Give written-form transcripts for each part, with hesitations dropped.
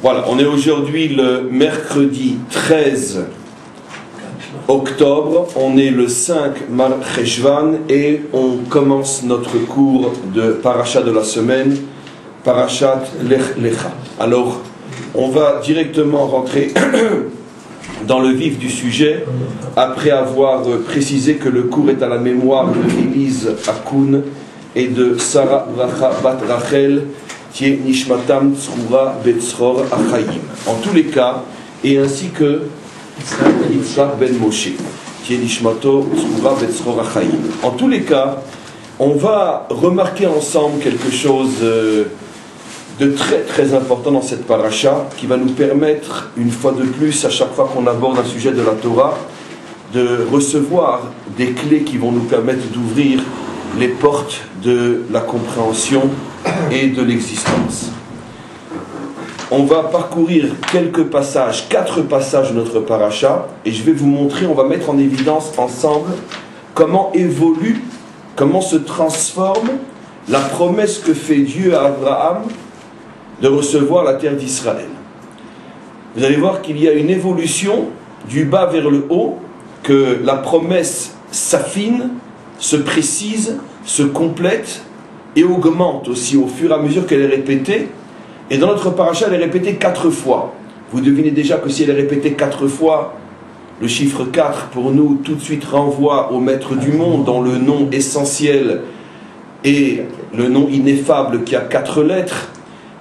Voilà, on est aujourd'hui le mercredi 13 octobre, on est le 5 Mar Cheshvan et on commence notre cours de Parasha de la semaine, Parashat Lech Lecha. Alors, on va directement rentrer dans le vif du sujet, après avoir précisé que le cours est à la mémoire de Élise Akoun et de Sarah Bat Rachel, Tie Nishmatam Tzroura Betzror Achayim. En tous les cas, et ainsi que Yitzhak Ben Moshe, Tie Nishmato Tzroura Betzror Achayim. En tous les cas, on va remarquer ensemble quelque chose de très très important dans cette paracha, qui va nous permettre, une fois de plus, à chaque fois qu'on aborde un sujet de la Torah, de recevoir des clés qui vont nous permettre d'ouvrir les portes de la compréhension et de l'existence. On va parcourir quelques passages, 4 passages de notre paracha, et je vais vous montrer, on va mettre en évidence ensemble comment évolue, comment se transforme la promesse que fait Dieu à Abraham de recevoir la terre d'Israël. Vous allez voir qu'il y a une évolution du bas vers le haut, que la promesse s'affine, se précise, se complète et augmente aussi au fur et à mesure qu'elle est répétée. Et dans notre paracha, elle est répétée 4 fois. Vous devinez déjà que si elle est répétée 4 fois, le chiffre 4 pour nous tout de suite renvoie au maître du monde, dans le nom essentiel et le nom ineffable qui a 4 lettres.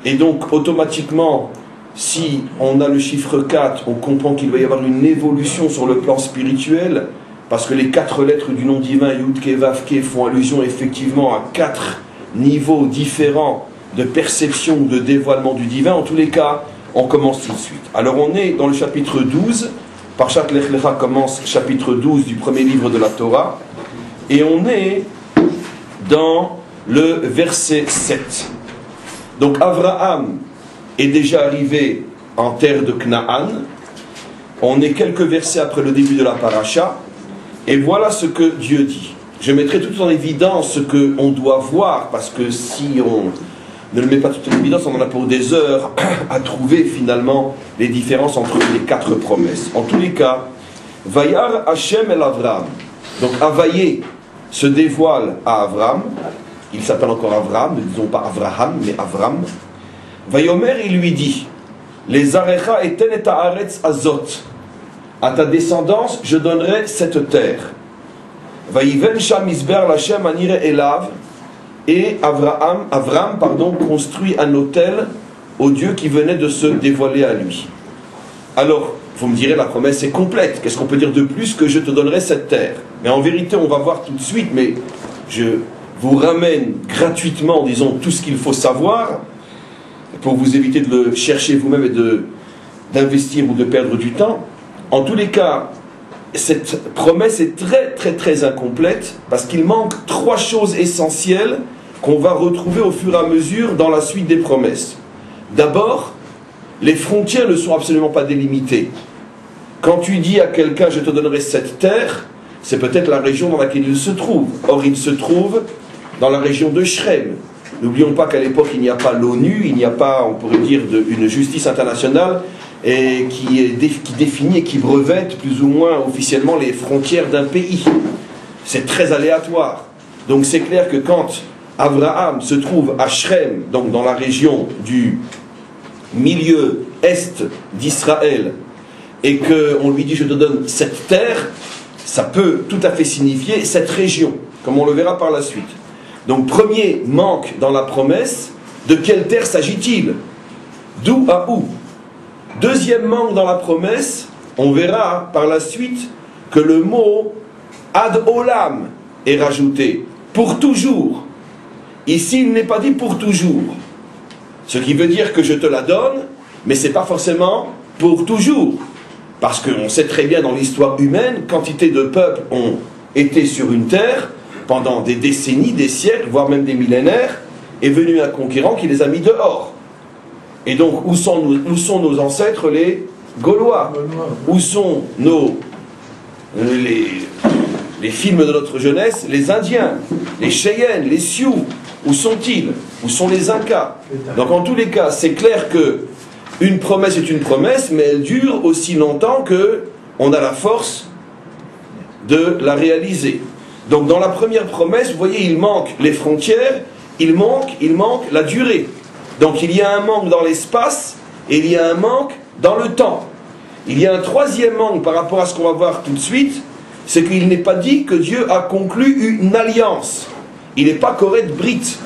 Et donc automatiquement, si on a le chiffre 4, on comprend qu'il va y avoir une évolution sur le plan spirituel, parce que les 4 lettres du nom divin, Yud Ke Vav Ke, font allusion effectivement à 4 niveaux différents de perception ou de dévoilement du divin. En tous les cas, on commence tout de suite. Alors on est dans le chapitre 12, Parashat Lech Lecha commence chapitre 12 du premier livre de la Torah, et on est dans le verset 7. Donc Abraham est déjà arrivé en terre de Canaan. On est quelques versets après le début de la paracha, et voilà ce que Dieu dit. Je mettrai tout en évidence ce qu'on doit voir, parce que si on ne le met pas tout en évidence, on en a pour des heures à trouver finalement les différences entre les 4 promesses. En tous les cas, Vayar Hashem el Avram. Donc Avaye se dévoile à Avram. Il s'appelle encore Avram, ne disons pas Avraham, mais Avram. Vayomer, il lui dit, les arecha eten et haaretz azot. À ta descendance, je donnerai cette terre. Vayiven sham isber lachem anire elav. Et Avram, construit un autel au Dieu qui venait de se dévoiler à lui. Alors, vous me direz, la promesse est complète. Qu'est-ce qu'on peut dire de plus que je te donnerai cette terre? Mais en vérité, on va voir tout de suite, mais je vous ramène gratuitement, disons, tout ce qu'il faut savoir, pour vous éviter de le chercher vous-même et d'investir ou de perdre du temps. En tous les cas, cette promesse est très très très incomplète, parce qu'il manque 3 choses essentielles qu'on va retrouver au fur et à mesure dans la suite des promesses. D'abord, les frontières ne sont absolument pas délimitées. Quand tu dis à quelqu'un « je te donnerai cette terre », c'est peut-être la région dans laquelle il se trouve. Or, il se trouve dans la région de Shrem. N'oublions pas qu'à l'époque, il n'y a pas l'ONU, il n'y a pas, on pourrait dire, une justice internationale et qui définit et qui brevette plus ou moins officiellement les frontières d'un pays. C'est très aléatoire. Donc c'est clair que quand Abraham se trouve à Shrem, donc dans la région du milieu est d'Israël, et qu'on lui dit « je te donne cette terre », ça peut tout à fait signifier cette région, comme on le verra par la suite. Donc premier manque dans la promesse, de quelle terre s'agit-il? D'où à où? Deuxième manque dans la promesse, on verra par la suite que le mot ad olam est rajouté, pour toujours. Ici, il n'est pas dit pour toujours. Ce qui veut dire que je te la donne, mais ce n'est pas forcément pour toujours. Parce qu'on sait très bien dans l'histoire humaine, quantité de peuples ont été sur une terre pendant des décennies, des siècles, voire même des millénaires, est venu un conquérant qui les a mis dehors. Et donc, où sont nos ancêtres, les Gaulois? Où sont les films de notre jeunesse, les Indiens, les Cheyennes, les Sioux? Où sont-ils? Où sont les Incas? Donc, en tous les cas, c'est clair que Une promesse est une promesse, mais elle dure aussi longtemps qu'on a la force de la réaliser. Donc dans la première promesse, vous voyez, il manque les frontières, il manque la durée. Donc il y a un manque dans l'espace et il y a un manque dans le temps. Il y a un troisième manque par rapport à ce qu'on va voir tout de suite, c'est qu'il n'est pas dit que Dieu a conclu une alliance. Il n'est pas correct brit.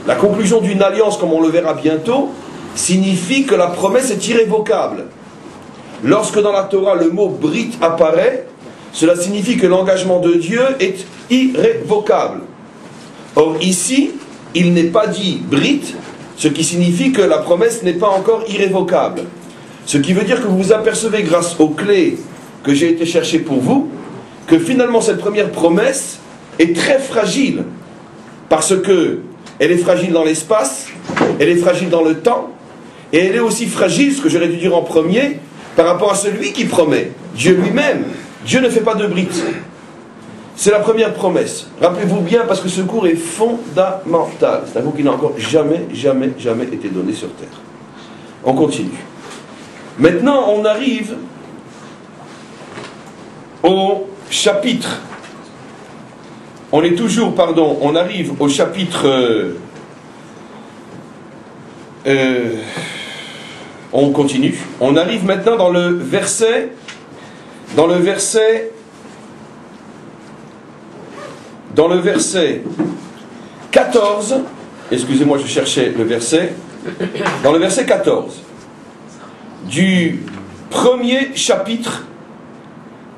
La conclusion d'une alliance, comme on le verra bientôt, signifie que la promesse est irrévocable. Lorsque dans la Torah le mot brit apparaît, cela signifie que l'engagement de Dieu est irrévocable. Or ici, il n'est pas dit brit, ce qui signifie que la promesse n'est pas encore irrévocable. Ce qui veut dire que vous vous apercevez grâce aux clés que j'ai été chercher pour vous, que finalement cette première promesse est très fragile, parce que elle est fragile dans l'espace, elle est fragile dans le temps, et elle est aussi fragile, ce que j'aurais dû dire en premier, par rapport à celui qui promet, Dieu lui-même. Dieu ne fait pas de briques. C'est la première promesse. Rappelez-vous bien, parce que ce cours est fondamental. C'est un cours qui n'a encore jamais été donné sur terre. On continue. Maintenant, on arrive au chapitre. On est toujours, pardon, on arrive au chapitre... on continue. On arrive maintenant dans le verset 14. Excusez-moi, je cherchais le verset. Dans le verset 14 du premier chapitre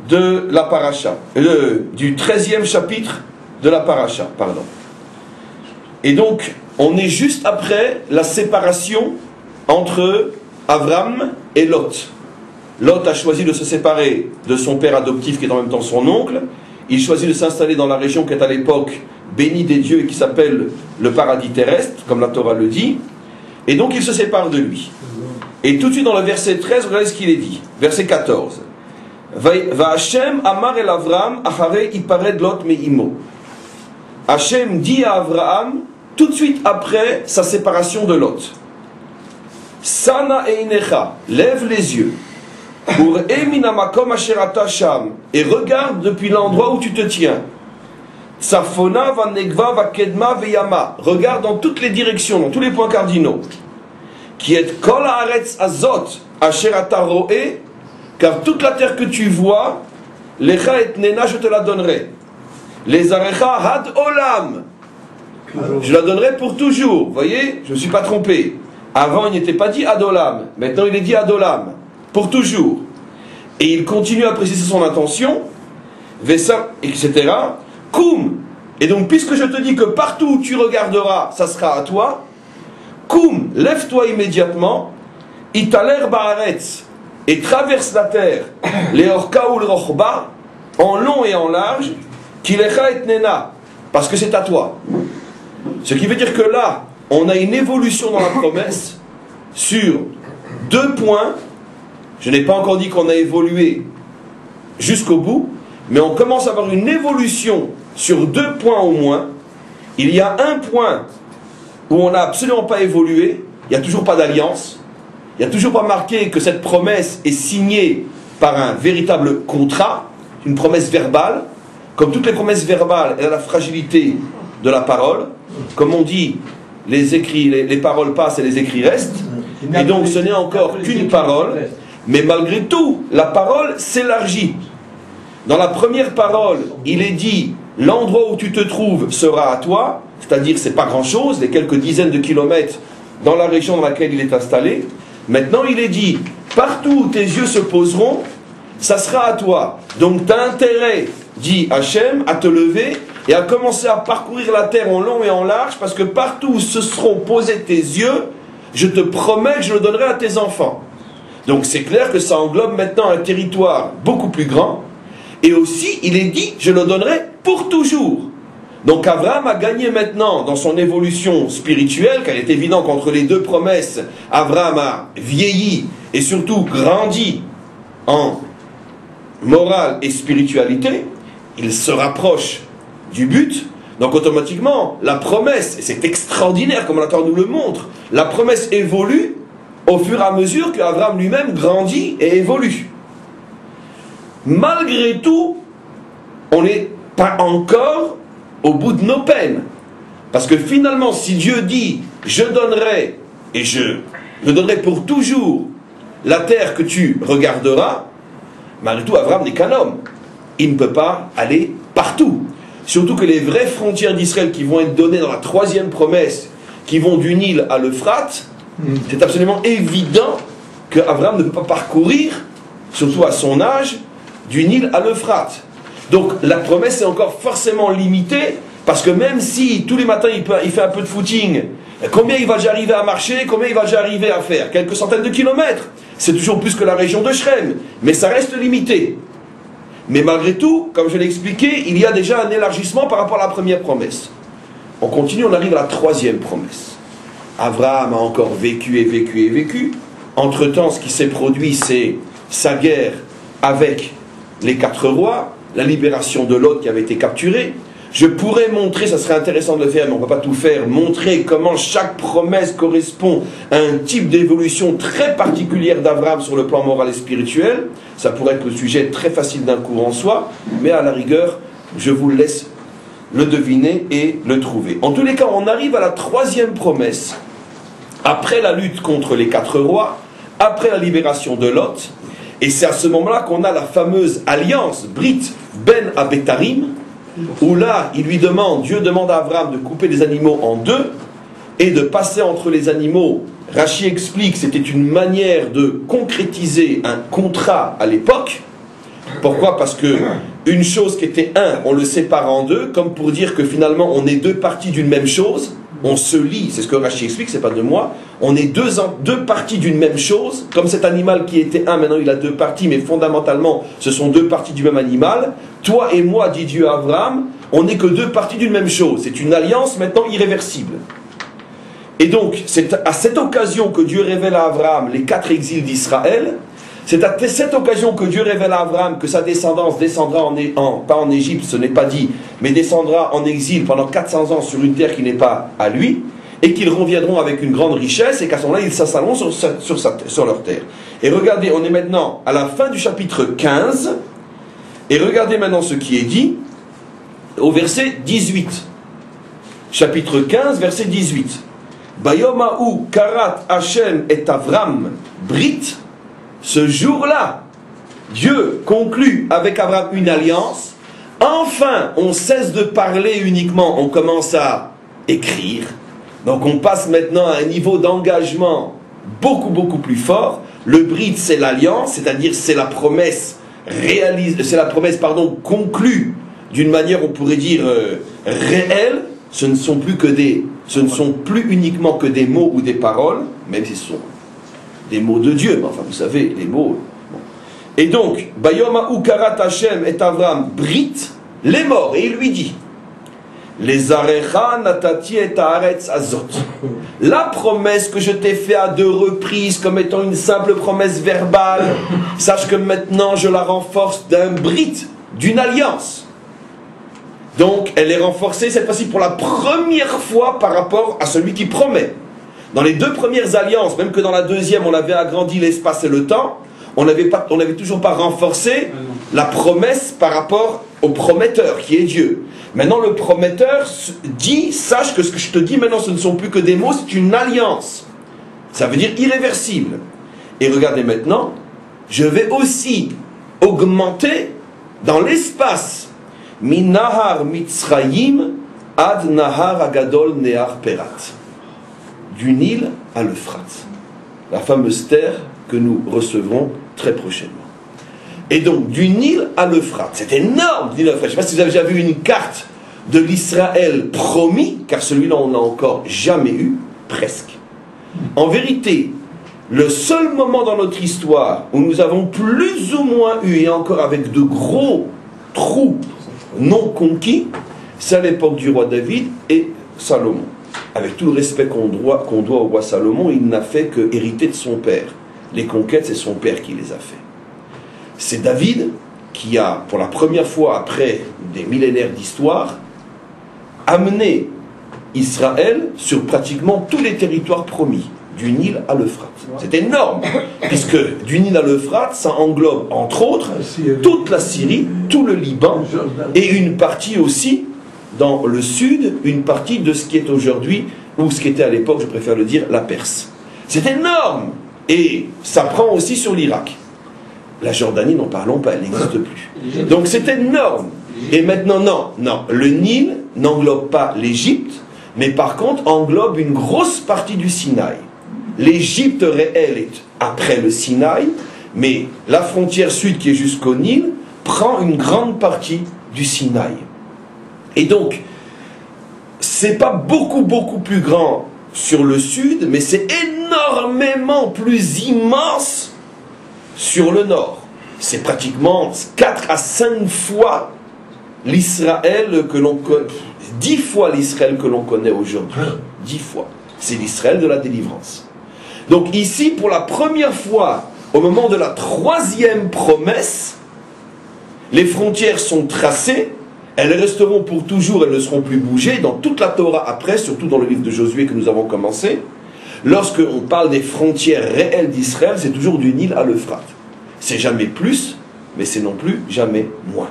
de la paracha, du 13e chapitre de la paracha, pardon. Et donc, on est juste après la séparation entre Avram et Lot. Lot a choisi de se séparer de son père adoptif qui est en même temps son oncle. Il choisit de s'installer dans la région qui est à l'époque bénie des dieux et qui s'appelle le paradis terrestre, comme la Torah le dit. Et donc il se sépare de lui. Et tout de suite dans le verset 13, regardez ce qu'il est dit. Verset 14. Va Hashem amar el Avram achare ipared Lot me'imo. Hashem dit à Abraham tout de suite après sa séparation de Lot. Sana einecha, lève les yeux. Pour emina makom asherata sham, et regarde depuis l'endroit où tu te tiens. Tsafona va negva va kedma veyama, regarde dans toutes les directions, dans tous les points cardinaux. Qui est kol haaretz azot asherata roe, car toute la terre que tu vois, lecha et nena, je te la donnerai. Les arecha had olam, je la donnerai pour toujours. Vous voyez, je ne me suis pas trompé. Avant, il n'était pas dit Adolam. Maintenant, il est dit Adolam. Pour toujours. Et il continue à préciser son intention. Vessa, etc. Koum. Et donc, puisque je te dis que partout où tu regarderas, ça sera à toi. Koum, lève-toi immédiatement. Italer baaretz. Et traverse la terre. Les orka ou le rochba. En long et en large. Kilecha et nena. Parce que c'est à toi. Ce qui veut dire que là, on a une évolution dans la promesse sur 2 points. Je n'ai pas encore dit qu'on a évolué jusqu'au bout, mais on commence à avoir une évolution sur 2 points au moins. Il y a un point où on n'a absolument pas évolué, il n'y a toujours pas d'alliance, il n'y a toujours pas marqué que cette promesse est signée par un véritable contrat, une promesse verbale. Comme toutes les promesses verbales, elle a la fragilité de la parole. Comme on dit, les paroles passent et les écrits restent. Et donc ce n'est encore qu'une parole. Mais malgré tout, la parole s'élargit. Dans la première parole, il est dit, l'endroit où tu te trouves sera à toi. C'est-à-dire, c'est pas grand-chose, les quelques dizaines de kilomètres dans la région dans laquelle il est installé. Maintenant, il est dit, partout où tes yeux se poseront, ça sera à toi. Donc tu as intérêt, dit Hachem, à te lever et à commencer à parcourir la terre en long et en large, parce que partout où se seront posés tes yeux, je te promets que je le donnerai à tes enfants. Donc c'est clair que ça englobe maintenant un territoire beaucoup plus grand, et aussi il est dit, je le donnerai pour toujours. Donc Abraham a gagné maintenant dans son évolution spirituelle, car il est évident qu'entre les 2 promesses, Abraham a vieilli et surtout grandi en morale et spiritualité. Il se rapproche du but, donc automatiquement la promesse, et c'est extraordinaire comme la Torah nous le montre, la promesse évolue au fur et à mesure qu'Abraham lui-même grandit et évolue. Malgré tout, on n'est pas encore au bout de nos peines. Parce que finalement, si Dieu dit « je donnerai, et je donnerai pour toujours la terre que tu regarderas », malgré tout, Abraham n'est qu'un homme. Il ne peut pas aller partout. Surtout que les vraies frontières d'Israël qui vont être données dans la 3e promesse, qui vont du Nil à l'Euphrate, c'est absolument évident qu'Abraham ne peut pas parcourir, surtout à son âge, du Nil à l'Euphrate. Donc la promesse est encore forcément limitée, parce que même si tous les matins il fait un peu de footing, combien il va déjà arriver à marcher, combien il va déjà arriver à faire? Quelques centaines de kilomètres. C'est toujours plus que la région de Shrem, mais ça reste limité. Mais malgré tout, comme je l'ai expliqué, il y a déjà un élargissement par rapport à la première promesse. On continue, on arrive à la 3e promesse. Abraham a encore vécu et vécu et vécu. Entre-temps, ce qui s'est produit, c'est sa guerre avec les 4 rois, la libération de Lot qui avait été capturé. Je pourrais montrer, ça serait intéressant de le faire, mais on ne va pas tout faire, montrer comment chaque promesse correspond à un type d'évolution très particulière d'Abraham sur le plan moral et spirituel. Ça pourrait être le sujet très facile d'un cours en soi, mais à la rigueur, je vous laisse le deviner et le trouver. En tous les cas, on arrive à la 3e promesse, après la lutte contre les 4 rois, après la libération de Lot, et c'est à ce moment-là qu'on a la fameuse alliance, Brit Ben Abetarim, où là, Dieu demande à Abraham de couper les animaux en 2 et de passer entre les animaux. Rachi explique que c'était une manière de concrétiser un contrat à l'époque. Pourquoi? Parce que une chose qui était un, on le sépare en 2, comme pour dire que finalement on est 2 parties d'une même chose. On se lie, c'est ce que Rachi explique, c'est pas de moi. On est deux parties d'une même chose. Comme cet animal qui était un, maintenant il a 2 parties, mais fondamentalement ce sont 2 parties du même animal. Toi et moi, dit Dieu à Abraham, on n'est que 2 parties d'une même chose. C'est une alliance maintenant irréversible. Et donc, c'est à cette occasion que Dieu révèle à Abraham les 4 exils d'Israël. C'est à cette occasion que Dieu révèle à Abraham que sa descendance descendra pas en Égypte, ce n'est pas dit, mais descendra en exil pendant 400 ans sur une terre qui n'est pas à lui, et qu'ils reviendront avec une grande richesse, et qu'à ce moment-là, ils s'installeront sur leur terre. Et regardez, on est maintenant à la fin du chapitre 15, et regardez maintenant ce qui est dit au verset 18. Chapitre 15, verset 18. Bayomahu karat Hashem et Avram Brit. Ce jour-là, Dieu conclut avec Abraham une alliance. Enfin, on cesse de parler uniquement, on commence à écrire. Donc on passe maintenant à un niveau d'engagement beaucoup plus fort. Le Brit, c'est l'alliance, c'est-à-dire c'est la promesse conclue d'une manière, on pourrait dire, réelle. Ce ne sont plus uniquement que des mots ou des paroles, même si ce sont des mots de Dieu, mais enfin vous savez, les mots. Bon. Et donc, Bayomahu karat Hashem et Avram Brit, les morts, et il lui dit, les arecha natati et haaretz azot. La promesse que je t'ai faite à 2 reprises comme étant une simple promesse verbale, sache que maintenant je la renforce d'un Brit, d'une alliance. Donc, elle est renforcée cette fois-ci pour la première fois par rapport à celui qui promet. Dans les 2 premières alliances, même que dans la 2e, on avait agrandi l'espace et le temps, on n'avait toujours pas renforcé la promesse par rapport au prometteur, qui est Dieu. Maintenant, le prometteur dit, sache que ce que je te dis maintenant, ce ne sont plus que des mots, c'est une alliance. Ça veut dire irréversible. Et regardez maintenant, je vais aussi augmenter dans l'espace Min Nahar Mitzrayim ad Nahar Agadol Nehar Perat. Du Nil à l'Euphrate. La fameuse terre que nous recevrons très prochainement. Et donc, du Nil à l'Euphrate. C'est énorme, dit l'Euphrate. Je ne sais pas si vous avez déjà vu une carte de l'Israël promis, car celui-là, on n'a encore jamais eu, presque. En vérité, le seul moment dans notre histoire où nous avons plus ou moins eu, et encore avec de gros trous non conquis, c'est à l'époque du roi David et Salomon. Avec tout le respect qu'on doit au roi Salomon, il n'a fait que hériter de son père. Les conquêtes, c'est son père qui les a fait. C'est David qui a, pour la première fois après des millénaires d'histoire, amené Israël sur pratiquement tous les territoires promis. du Nil à l'Euphrate. C'est énorme, puisque du Nil à l'Euphrate, ça englobe entre autres toute la Syrie, tout le Liban, et une partie aussi, dans le sud, une partie de ce qui est aujourd'hui, ou ce qui était à l'époque, je préfère le dire, la Perse. C'est énorme, et ça prend aussi sur l'Irak. La Jordanie, n'en parlons pas, elle n'existe plus. Donc c'est énorme. Et maintenant, non, le Nil n'englobe pas l'Égypte, mais par contre englobe une grosse partie du Sinaï. L'Égypte réelle est après le Sinaï, mais la frontière sud qui est jusqu'au Nil prend une grande partie du Sinaï. Et donc, c'est pas beaucoup plus grand sur le sud, mais c'est énormément plus immense sur le nord. C'est pratiquement 4 à 5 fois l'Israël que l'on connaît, 10 fois l'Israël que l'on connaît aujourd'hui. 10 fois. C'est l'Israël de la délivrance. Donc ici, pour la première fois, au moment de la 3e promesse, les frontières sont tracées, elles resteront pour toujours, elles ne seront plus bougées. Dans toute la Torah après, surtout dans le livre de Josué que nous avons commencé, lorsque on parle des frontières réelles d'Israël, c'est toujours du Nil à l'Euphrate. C'est jamais plus, mais c'est non plus jamais moins.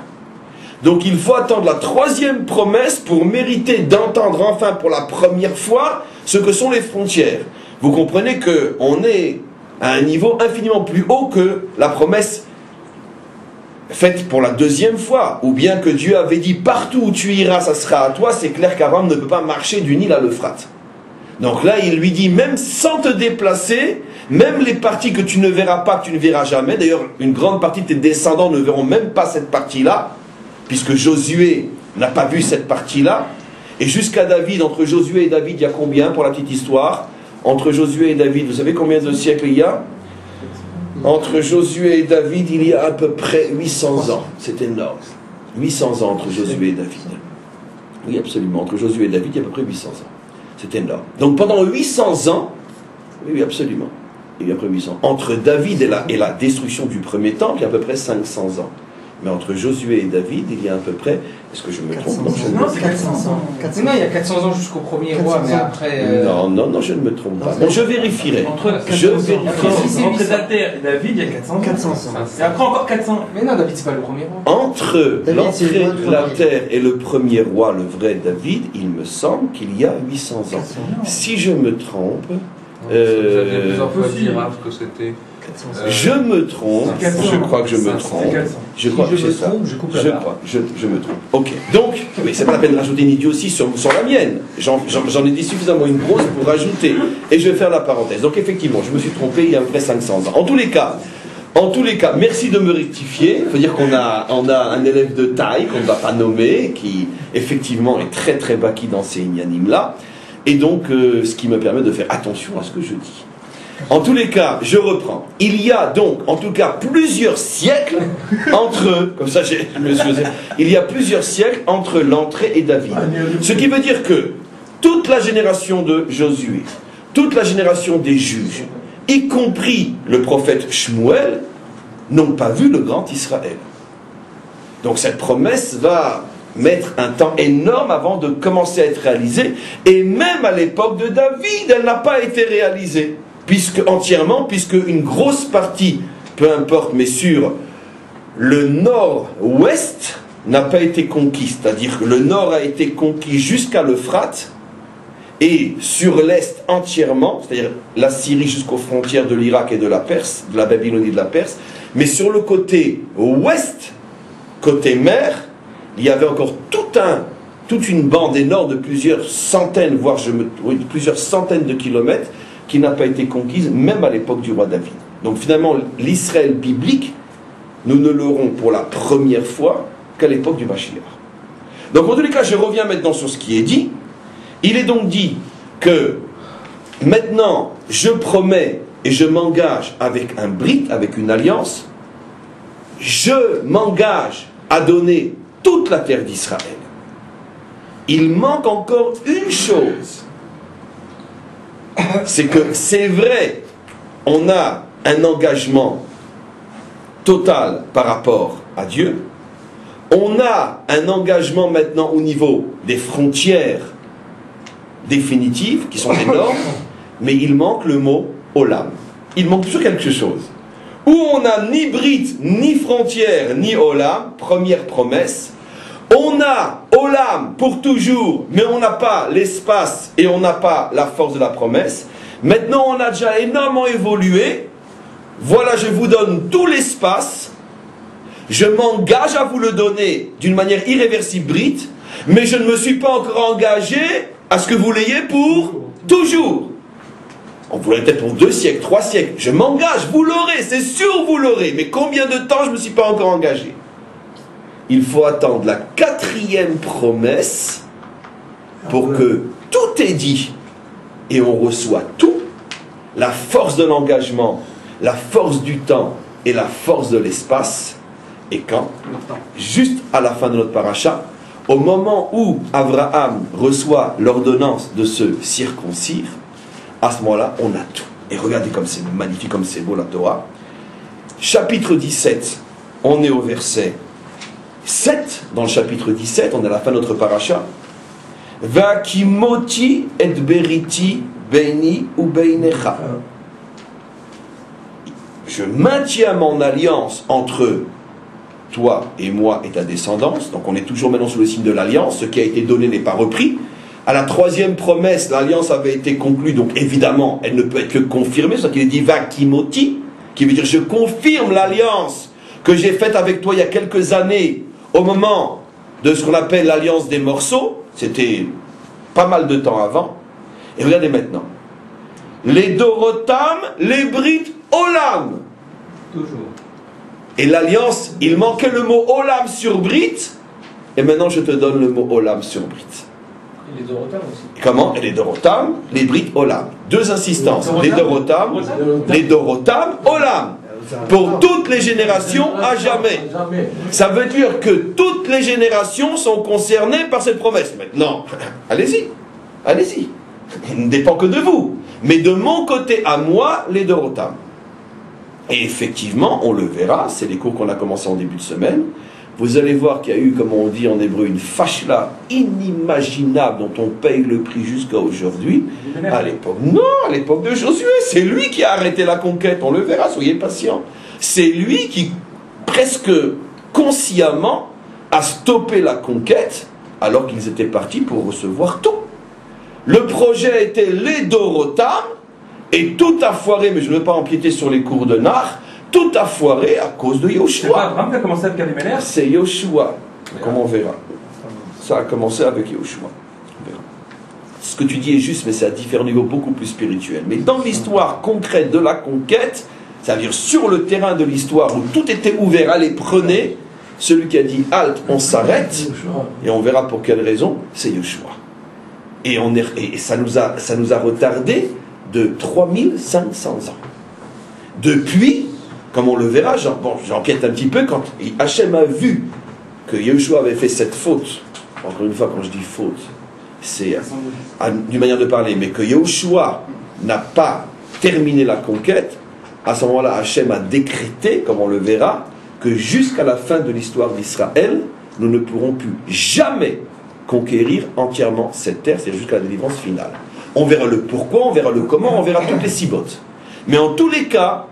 Donc il faut attendre la 3e promesse pour mériter d'entendre enfin pour la première fois ce que sont les frontières. Vous comprenez qu'on est à un niveau infiniment plus haut que la promesse faite pour la 2e fois, ou bien que Dieu avait dit partout où tu iras, ça sera à toi. C'est clair qu'Abraham ne peut pas marcher du Nil à l'Euphrate. Donc là, il lui dit, même sans te déplacer, même les parties que tu ne verras pas, que tu ne verras jamais, d'ailleurs, une grande partie de tes descendants ne verront même pas cette partie-là, puisque Josué n'a pas vu cette partie-là, et jusqu'à David, entre Josué et David, il y a combien, pour la petite histoire? Entre Josué et David, vous savez combien de siècles il y a? Entre Josué et David, il y a à peu près 800 ans. C'est énorme. 800 ans entre Josué et David. Oui, absolument. Entre Josué et David, il y a à peu près 800 ans. C'est énorme. Donc pendant 800 ans, oui, absolument. Il y a à peu près 800 ans. Entre David et la destruction du premier temple, il y a à peu près 500 ans. Mais entre Josué et David, il y a à peu près... Est-ce que je me trompe? Non, c'est 400 ans. Non, il y a 400 ans jusqu'au premier roi, mais après... Non, je ne me trompe pas. Bon, je vérifierai. Entre la terre et David, il y a 400 ans. Et après encore 400. Mais non, David, c'est pas le premier roi. Entre l'entrée de la terre et le premier roi, le vrai David, il me semble qu'il y a 800 ans. Si je me trompe... Je me trompe, je crois que je me trompe. Je crois que c'est ça. Je me trompe. Ok. Donc, mais c'est pas la peine de rajouter une idiotie sur la mienne. J'en ai dit suffisamment une grosse pour rajouter. Et je vais faire la parenthèse. Donc, effectivement, je me suis trompé il y a à peu près 500 ans. En tous les cas, merci de me rectifier. Il faut dire qu'on a un élève de taille qu'on ne va pas nommer, qui effectivement est très très baki dans ces inanimes-là. Et donc, ce qui me permet de faire attention à ce que je dis. En tous les cas, je reprends. Il y a donc, en tout cas, plusieurs siècles entre... Comme ça, il y a plusieurs siècles entre l'entrée et David. Ce qui veut dire que toute la génération de Josué, toute la génération des juges, y compris le prophète Shmuel, n'ont pas vu le grand Israël. Donc cette promesse va mettre un temps énorme avant de commencer à être réalisée. Et même à l'époque de David, elle n'a pas été réalisée. Puisque une grosse partie, peu importe, mais sur le nord-ouest, n'a pas été conquis. C'est-à-dire que le nord a été conquis jusqu'à l'Euphrate, et sur l'est entièrement, c'est-à-dire la Syrie jusqu'aux frontières de l'Irak et de la Perse, de la Babylonie et de la Perse, mais sur le côté ouest, côté mer, il y avait encore toute une bande énorme de plusieurs centaines, voire plusieurs centaines de kilomètres, qui n'a pas été conquise, même à l'époque du roi David. Donc finalement, l'Israël biblique, nous ne l'aurons pour la première fois qu'à l'époque du Mashiach. Donc en tous les cas, je reviens maintenant sur ce qui est dit. Il est donc dit que maintenant, je promets et je m'engage avec un brit, avec une alliance, je m'engage à donner toute la terre d'Israël. Il manque encore une chose. C'est que c'est vrai, on a un engagement total par rapport à Dieu. On a un engagement maintenant au niveau des frontières définitives, qui sont énormes. mais il manque le mot olam. Il manque toujours quelque chose. Où on n'a ni brit, ni frontière, ni olam, première promesse. On a olam pour toujours, mais on n'a pas l'espace et on n'a pas la force de la promesse. Maintenant, on a déjà énormément évolué. Voilà, je vous donne tout l'espace. Je m'engage à vous le donner d'une manière irréversible, brit, mais je ne me suis pas encore engagé à ce que vous l'ayez pour toujours. On vous l'avez peut-être pour 2 siècles, 3 siècles. Je m'engage, vous l'aurez, c'est sûr vous l'aurez. Mais combien de temps je ne me suis pas encore engagé? Il faut attendre la 4e promesse pour que tout est dit et on reçoit tout. La force de l'engagement, la force du temps et la force de l'espace. Et quand? Juste à la fin de notre paracha, au moment où Abraham reçoit l'ordonnance de se circoncire, à ce moment-là, on a tout. Et regardez comme c'est magnifique, comme c'est beau la Torah. Chapitre 17, on est au verset 7, dans le chapitre 17, on est à la fin de notre paracha. Vakimoti et beriti beini ou beinecha. Je maintiens mon alliance entre toi et moi et ta descendance. Donc on est toujours maintenant sous le signe de l'alliance. Ce qui a été donné n'est pas repris. À la 3e promesse, l'alliance avait été conclue, donc évidemment, elle ne peut être que confirmée, c'est ça qu'il est dit Vakimoti, qui veut dire je confirme l'alliance que j'ai faite avec toi il y a quelques années, au moment de ce qu'on appelle l'alliance des morceaux, c'était pas mal de temps avant. Et regardez maintenant, les Dorotam, les Brit, Olam. Toujours. Et l'alliance, il manquait le mot Olam sur Brit, et maintenant je te donne le mot Olam sur Brit. Et les Dorotam aussi. Comment? Et les Dorotam, les Brit, Olam. 2 insistances. Les Dorotam, Olam. Pour toutes les générations, à jamais. Ça veut dire que toutes les générations sont concernées par cette promesse. Maintenant, allez-y. Allez-y. Il ne dépend que de vous. Mais de mon côté à moi, les Dorotam. Et effectivement, on le verra, c'est les cours qu'on a commencé en début de semaine. Vous allez voir qu'il y a eu, comme on dit en hébreu, une fashla inimaginable dont on paye le prix jusqu'à aujourd'hui. À l'époque, non, à l'époque de Josué, c'est lui qui a arrêté la conquête, on le verra, soyez patients. C'est lui qui, presque consciemment, a stoppé la conquête alors qu'ils étaient partis pour recevoir tout. Le projet était les Dorotam, et tout a foiré, mais je ne veux pas empiéter sur les cours de Nar. Tout a foiré à cause de Yoshua. C'est pas Abraham qui a commencé avec Abimelech? C'est Yoshua. Comme on verra. Ça a commencé avec Yoshua. On verra. Ce que tu dis est juste, mais c'est à différents niveaux beaucoup plus spirituels. Mais dans l'histoire concrète de la conquête, c'est-à-dire sur le terrain de l'histoire où tout était ouvert, allez, prenez, celui qui a dit halte, on s'arrête, et on verra pour quelle raison, c'est Yoshua. Et ça nous a retardé de 3500 ans. Depuis, comme on le verra, j'empiète un petit peu, quand Hachem a vu que Yoshua avait fait cette faute, encore une fois quand je dis faute, c'est d'une manière de parler, mais que Yoshua n'a pas terminé la conquête, à ce moment-là Hachem a décrété, comme on le verra, que jusqu'à la fin de l'histoire d'Israël, nous ne pourrons plus jamais conquérir entièrement cette terre, c'est jusqu'à la délivrance finale. On verra le pourquoi, on verra le comment, on verra toutes les cibottes. Mais en tous les cas,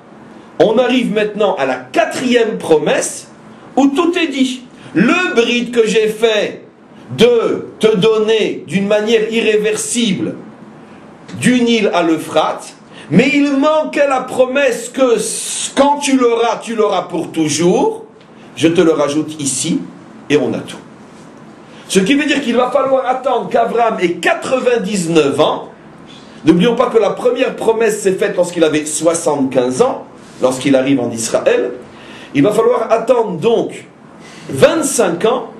on arrive maintenant à la 4e promesse où tout est dit. Le bride que j'ai fait de te donner d'une manière irréversible du Nil à l'Euphrate, mais il manquait la promesse que quand tu l'auras pour toujours. Je te le rajoute ici et on a tout. Ce qui veut dire qu'il va falloir attendre qu'Abraham ait 99 ans. N'oublions pas que la première promesse s'est faite lorsqu'il avait 75 ans, lorsqu'il arrive en Israël. Il va falloir attendre donc 25 ans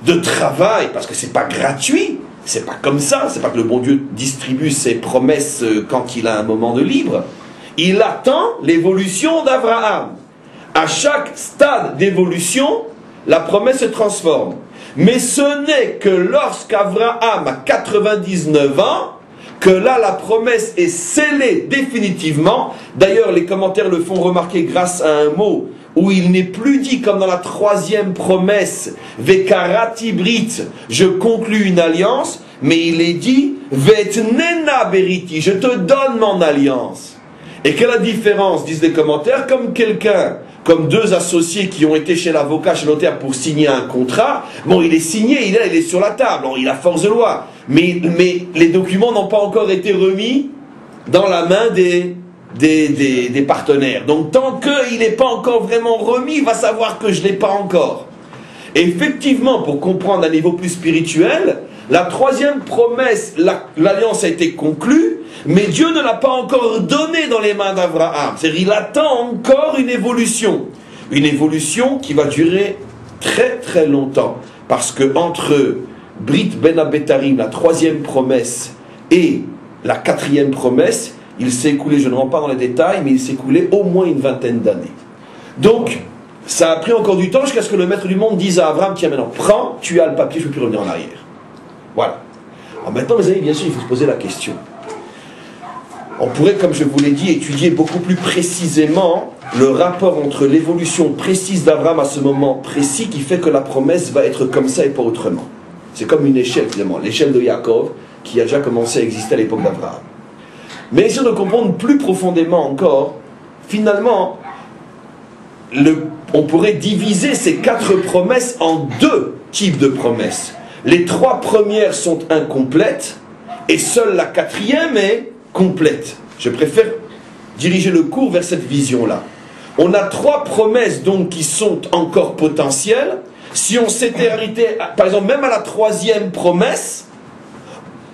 de travail, parce que c'est pas gratuit, c'est pas comme ça, c'est pas que le bon Dieu distribue ses promesses quand il a un moment de libre. Il attend l'évolution d'Abraham. À chaque stade d'évolution, la promesse se transforme. Mais ce n'est que lorsqu'Abraham a 99 ans que là la promesse est scellée définitivement. D'ailleurs les commentaires le font remarquer grâce à un mot où il n'est plus dit comme dans la troisième promesse, Vekarati Brit, je conclus une alliance, mais il est dit, Vetnena Beriti, je te donne mon alliance. Et quelle est la différence, disent les commentaires, comme deux associés qui ont été chez l'avocat, chez le notaire pour signer un contrat, bon, il est signé, il est sur la table, il a force de loi, mais les documents n'ont pas encore été remis dans la main des partenaires. Donc tant qu'il n'est pas encore vraiment remis, il va savoir que je ne l'ai pas encore. Et effectivement, pour comprendre à un niveau plus spirituel, la troisième promesse, l'alliance a été conclue, mais Dieu ne l'a pas encore donnée dans les mains d'Abraham. C'est-à-dire qu'il attend encore une évolution qui va durer très très longtemps. Parce que entre Brit Ben Abetarim, la troisième promesse, et la quatrième promesse, il s'est écoulé, je ne rentre pas dans les détails, mais il s'est écoulé au moins une vingtaine d'années. Donc, ça a pris encore du temps jusqu'à ce que le maître du monde dise à Abraham, tiens maintenant, prends, tu as le papier, je ne peux plus revenir en arrière. Voilà. Alors maintenant, mes amis, bien sûr, il faut se poser la question. On pourrait, comme je vous l'ai dit, étudier beaucoup plus précisément le rapport entre l'évolution précise d'Abraham à ce moment précis qui fait que la promesse va être comme ça et pas autrement. C'est comme une échelle, finalement, l'échelle de Yaakov, qui a déjà commencé à exister à l'époque d'Abraham. Mais essayer de comprendre plus profondément encore, finalement, on pourrait diviser ces 4 promesses en 2 types de promesses. Les 3 premières sont incomplètes, et seule la 4e est complète. Je préfère diriger le cours vers cette vision-là. On a 3 promesses donc qui sont encore potentielles. Si on s'était arrêté, par exemple, même à la 3e promesse,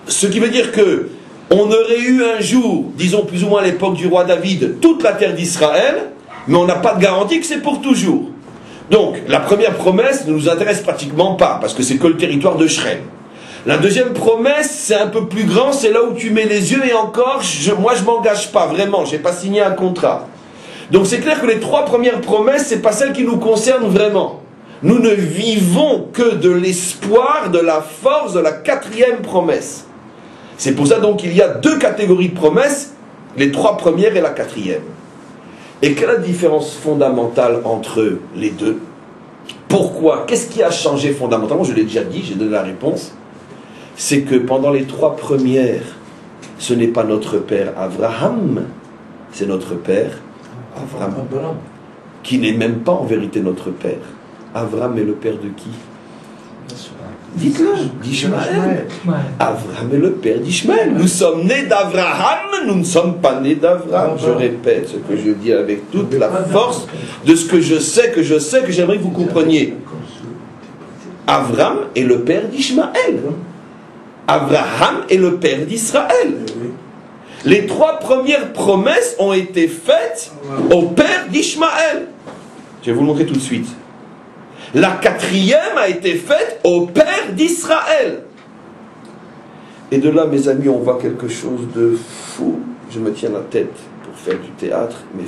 ce qui veut dire que on aurait eu un jour, disons plus ou moins à l'époque du roi David, toute la terre d'Israël, mais on n'a pas de garantie que c'est pour toujours. Donc, la première promesse ne nous intéresse pratiquement pas, parce que c'est que le territoire de Shrem. La deuxième promesse, c'est un peu plus grand, c'est là où tu mets les yeux, et encore, moi je m'engage pas, vraiment, je n'ai pas signé un contrat. Donc c'est clair que les 3 premières promesses, ce n'est pas celles qui nous concernent vraiment. Nous ne vivons que de l'espoir, de la force de la 4e promesse. C'est pour ça donc qu'il y a 2 catégories de promesses, les 3 premières et la 4e. Et quelle est la différence fondamentale entre les deux? Pourquoi? Qu'est-ce qui a changé fondamentalement? Je l'ai déjà dit, j'ai donné la réponse. C'est que pendant les 3 premières, ce n'est pas notre père Abraham, c'est notre père Abraham, qui n'est même pas en vérité notre père. Abraham est le père de qui? Dites-le, d'Ishmaël. Abraham est le père d'Ishmaël. Nous sommes nés d'Abraham, nous ne sommes pas nés d'Abraham. Je répète ce que je dis avec toute la force de ce que je sais, que j'aimerais que vous compreniez. Abraham est le père d'Ishmaël. Abraham est le père d'Israël. Les 3 premières promesses ont été faites au père d'Ishmaël. Je vais vous le montrer tout de suite. La 4e a été faite au père d'Israël. Et de là, mes amis, on voit quelque chose de fou. Je me tiens la tête pour faire du théâtre, mais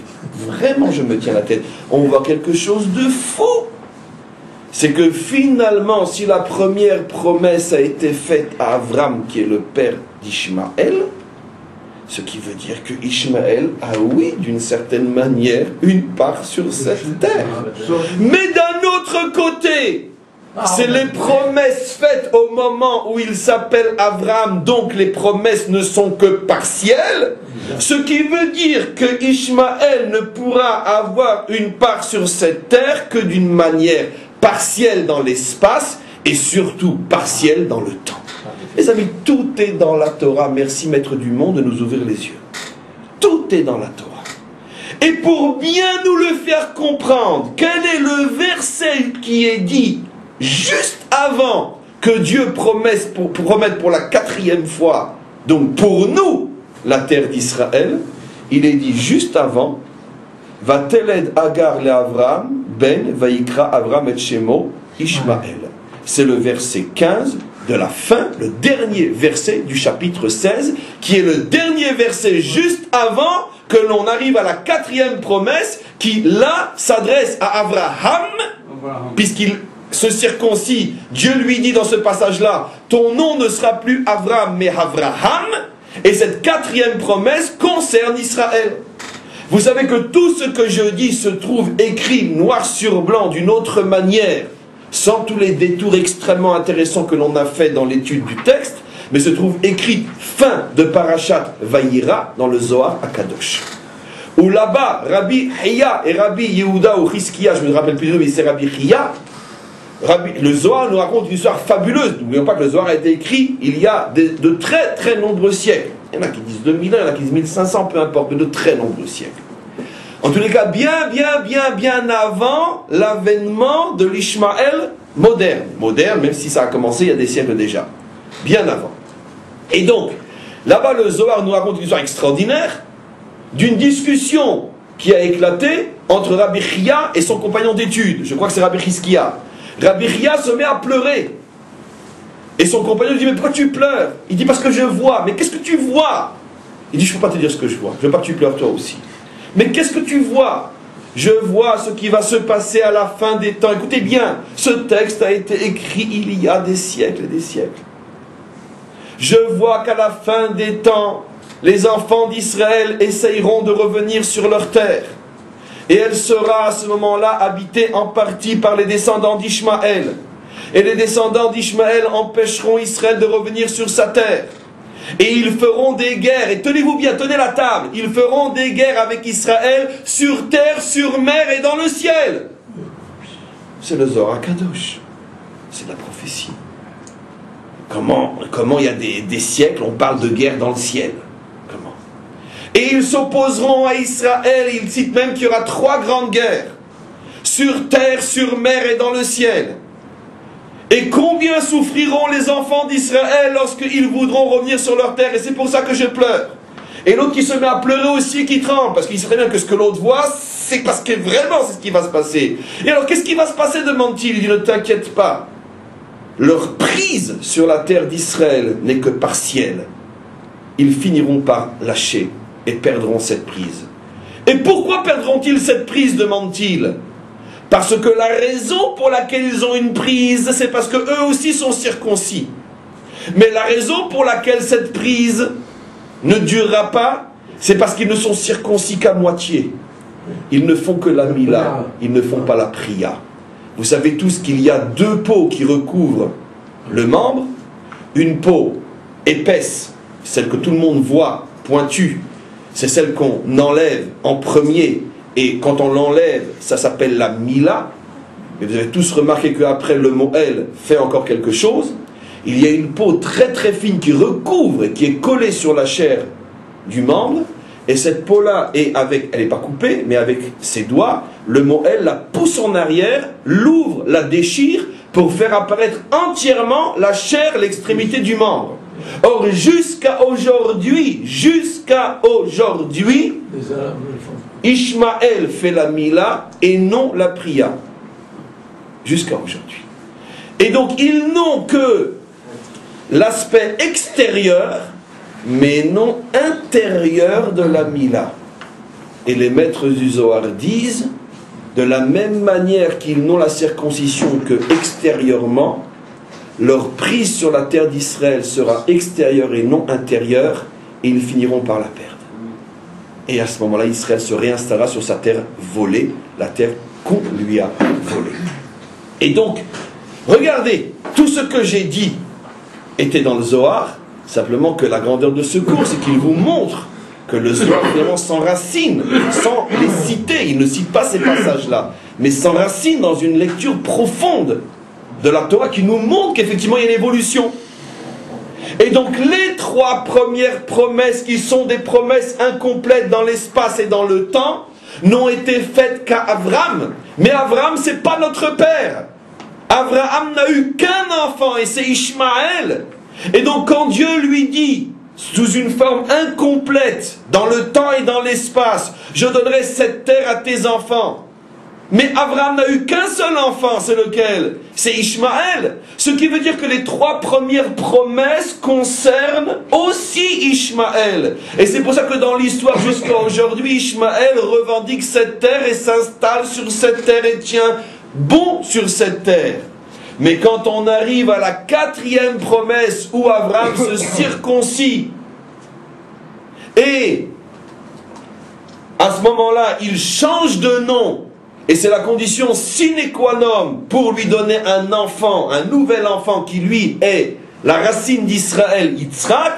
vraiment, je me tiens la tête. On voit quelque chose de fou. C'est que finalement, si la première promesse a été faite à Abraham, qui est le père d'Ishmaël, ce qui veut dire que Ishmaël a, oui, d'une certaine manière, une part sur cette terre. Mais d'un autre côté, c'est les promesses faites au moment où il s'appelle Abraham, donc les promesses ne sont que partielles, ce qui veut dire que Ishmaël ne pourra avoir une part sur cette terre que d'une manière partielle dans l'espace et surtout partielle dans le temps. Les amis, tout est dans la Torah. Merci, Maître du monde, de nous ouvrir les yeux. Tout est dans la Torah. Et pour bien nous le faire comprendre, quel est le verset qui est dit juste avant que Dieu promette pour la 4e fois, donc pour nous, la terre d'Israël, il est dit juste avant, Vateled Agar le Avram, Ben, Vaikra Avram et Shemo, Ishmael. C'est le verset 15 de la fin, le dernier verset du chapitre 16, qui est le dernier verset juste avant que l'on arrive à la 4e promesse, qui là s'adresse à Abraham, puisqu'il se circoncis. Dieu lui dit dans ce passage-là, ton nom ne sera plus Abraham, mais Abraham, et cette 4e promesse concerne Israël. Vous savez que tout ce que je dis se trouve écrit noir sur blanc d'une autre manière, sans tous les détours extrêmement intéressants que l'on a fait dans l'étude du texte, mais se trouve écrit fin de Parashat Vayira dans le Zohar à Kadosh. Où là-bas, Rabbi Hiya et Rabbi Yehuda ou Chizkiya, je ne me rappelle plus, mais c'est Rabbi Hiya, le Zohar nous raconte une histoire fabuleuse. N'oublions pas que le Zohar a été écrit il y a de très très nombreux siècles. Il y en a qui disent 2000 ans, il y en a qui disent 1500, peu importe, mais de très nombreux siècles. En tous les cas, bien avant l'avènement de l'Ishmaël moderne. Moderne, même si ça a commencé il y a des siècles déjà. Bien avant. Et donc, là-bas, le Zohar nous raconte une histoire extraordinaire d'une discussion qui a éclaté entre Rabbi Hiya et son compagnon d'études. Je crois que c'est Rabbi Chizkiya. Rabbi Hiya se met à pleurer. Et son compagnon lui dit, mais pourquoi tu pleures? Il dit, parce que je vois. Mais qu'est-ce que tu vois? Il dit, je ne peux pas te dire ce que je vois. Je ne veux pas que tu pleures toi aussi. Mais qu'est-ce que tu vois? Je vois ce qui va se passer à la fin des temps. Écoutez bien, ce texte a été écrit il y a des siècles et des siècles. Je vois qu'à la fin des temps, les enfants d'Israël essayeront de revenir sur leur terre. Et elle sera à ce moment-là habitée en partie par les descendants d'Ishmaël. Et les descendants d'Ishmaël empêcheront Israël de revenir sur sa terre. Et ils feront des guerres, et tenez-vous bien, tenez la table, ils feront des guerres avec Israël sur terre, sur mer et dans le ciel. C'est le Zohar Kadosh. C'est la prophétie. Comment il y a des siècles, on parle de guerre dans le ciel? Comment? Et ils s'opposeront à Israël, il cite même qu'il y aura 3 grandes guerres. Sur terre, sur mer et dans le ciel. Et combien souffriront les enfants d'Israël lorsqu'ils voudront revenir sur leur terre? Et c'est pour ça que je pleure. Et l'autre qui se met à pleurer aussi, qui tremble, parce qu'il sait très bien que ce que l'autre voit, c'est parce que vraiment c'est ce qui va se passer. Et alors qu'est-ce qui va se passer, demande-t-il? Il dit, ne t'inquiète pas. Leur prise sur la terre d'Israël n'est que partielle. Ils finiront par lâcher et perdront cette prise. Et pourquoi perdront-ils cette prise, demande-t-il? Parce que la raison pour laquelle ils ont une prise, c'est parce qu'eux aussi sont circoncis. Mais la raison pour laquelle cette prise ne durera pas, c'est parce qu'ils ne sont circoncis qu'à moitié. Ils ne font que la mila, ils ne font pas la priya. Vous savez tous qu'il y a 2 peaux qui recouvrent le membre. Une peau épaisse, celle que tout le monde voit, pointue, c'est celle qu'on enlève en premier. Et quand on l'enlève, ça s'appelle la mila. Et vous avez tous remarqué qu'après le moël fait encore quelque chose. Il y a une peau très très fine qui recouvre et qui est collée sur la chair du membre. Et cette peau-là, elle n'est pas coupée, mais avec ses doigts, le moël la pousse en arrière, l'ouvre, la déchire, pour faire apparaître entièrement la chair, l'extrémité du membre. Or, jusqu'à aujourd'hui, Ishmaël fait la mila et non la priya. Jusqu'à aujourd'hui. Et donc, ils n'ont que l'aspect extérieur, mais non intérieur de la mila. Et les maîtres du Zohar disent, de la même manière qu'ils n'ont la circoncision que extérieurement, leur prise sur la terre d'Israël sera extérieure et non intérieure, et ils finiront par la perdre. Et à ce moment-là, Israël se réinstallera sur sa terre volée, la terre qu'on lui a volée. Et donc, regardez, tout ce que j'ai dit était dans le Zohar, simplement que la grandeur de ce cours, c'est qu'il vous montre que le Zohar vraiment s'enracine, sans les citer, il ne cite pas ces passages-là, mais s'enracine dans une lecture profonde de la Torah qui nous montre qu'effectivement il y a une évolution. Et donc les 3 premières promesses qui sont des promesses incomplètes dans l'espace et dans le temps n'ont été faites qu'à Avram. Mais Avram, c'est pas notre père. Abraham n'a eu qu'un enfant et c'est Ishmaël. Et donc quand Dieu lui dit, sous une forme incomplète, dans le temps et dans l'espace, je donnerai cette terre à tes enfants. Mais Abraham n'a eu qu'un seul enfant, c'est lequel? C'est Ishmaël. Ce qui veut dire que les 3 premières promesses concernent aussi Ishmaël. Et c'est pour ça que dans l'histoire jusqu'à aujourd'hui, Ishmaël revendique cette terre et s'installe sur cette terre et tient bon sur cette terre. Mais quand on arrive à la 4e promesse où Abraham se circoncit et à ce moment-là, il change de nom. Et c'est la condition sine qua non pour lui donner un enfant, un nouvel enfant qui lui est la racine d'Israël, Yitzhak.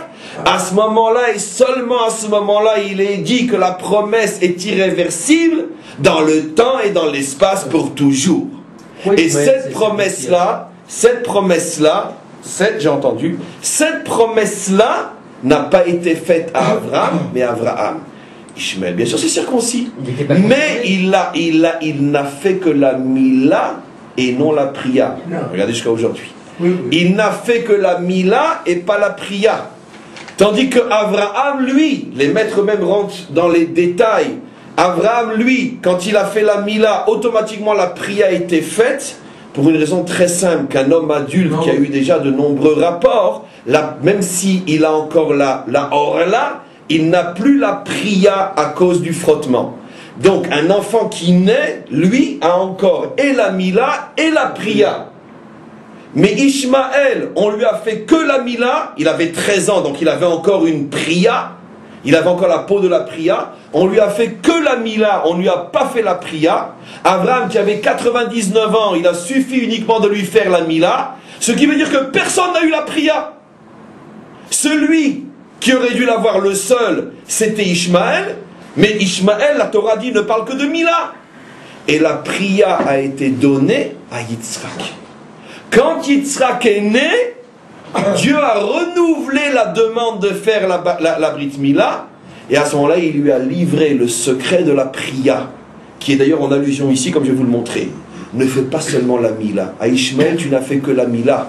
À ce moment-là, et seulement à ce moment-là, il est dit que la promesse est irréversible dans le temps et dans l'espace pour toujours. Oui, et cette promesse-là, j'ai entendu, cette promesse-là n'a pas été faite à Abraham, mais à Abraham. Ishmaël, bien sûr, c'est circoncis. Mais il n'a fait que la Mila et non la Priya. Regardez jusqu'à aujourd'hui. Il n'a fait que la Mila et pas la Priya. Tandis que Abraham, lui, les maîtres même rentrent dans les détails. Abraham, lui, quand il a fait la Mila, automatiquement la Priya a été faite pour une raison très simple, qu'un homme adulte qui a eu déjà de nombreux rapports, même s'il a encore la Orla, il n'a plus la Priya à cause du frottement. Donc un enfant qui naît, lui, a encore et la Mila et la Priya. Mais Ishmaël, on lui a fait que la Mila, il avait 13 ans, donc il avait encore une Priya, il avait encore la peau de la Priya, on lui a fait que la Mila, on ne lui a pas fait la Priya. Abraham qui avait 99 ans, il a suffi uniquement de lui faire la Mila, ce qui veut dire que personne n'a eu la Priya. Celui qui aurait dû l'avoir le seul, c'était Ishmaël, mais Ishmaël, la Torah dit, ne parle que de Mila. Et la Priya a été donnée à Yitzhak. Quand Yitzhak est né, Dieu a renouvelé la demande de faire la Brit Mila, et à ce moment-là, il lui a livré le secret de la Priya, qui est d'ailleurs en allusion ici, comme je vais vous le montrer. Ne fais pas seulement la Mila. À Ishmaël, tu n'as fait que la Mila,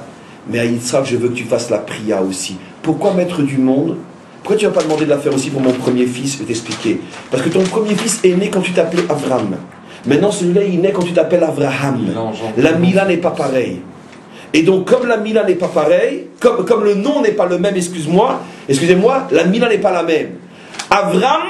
mais à Yitzhak, je veux que tu fasses la Priya aussi. Pourquoi maître du monde? Pourquoi tu n'as pas demandé de la faire aussi pour mon premier fils? Je vais t'expliquer. Parce que ton premier fils est né quand tu t'appelais Avram. Maintenant, celui-là, il naît quand tu t'appelles Avraham. La Mila n'est pas pareille. Et donc, comme la Mila n'est pas pareille, comme le nom n'est pas le même, excusez-moi, la Mila n'est pas la même. Avram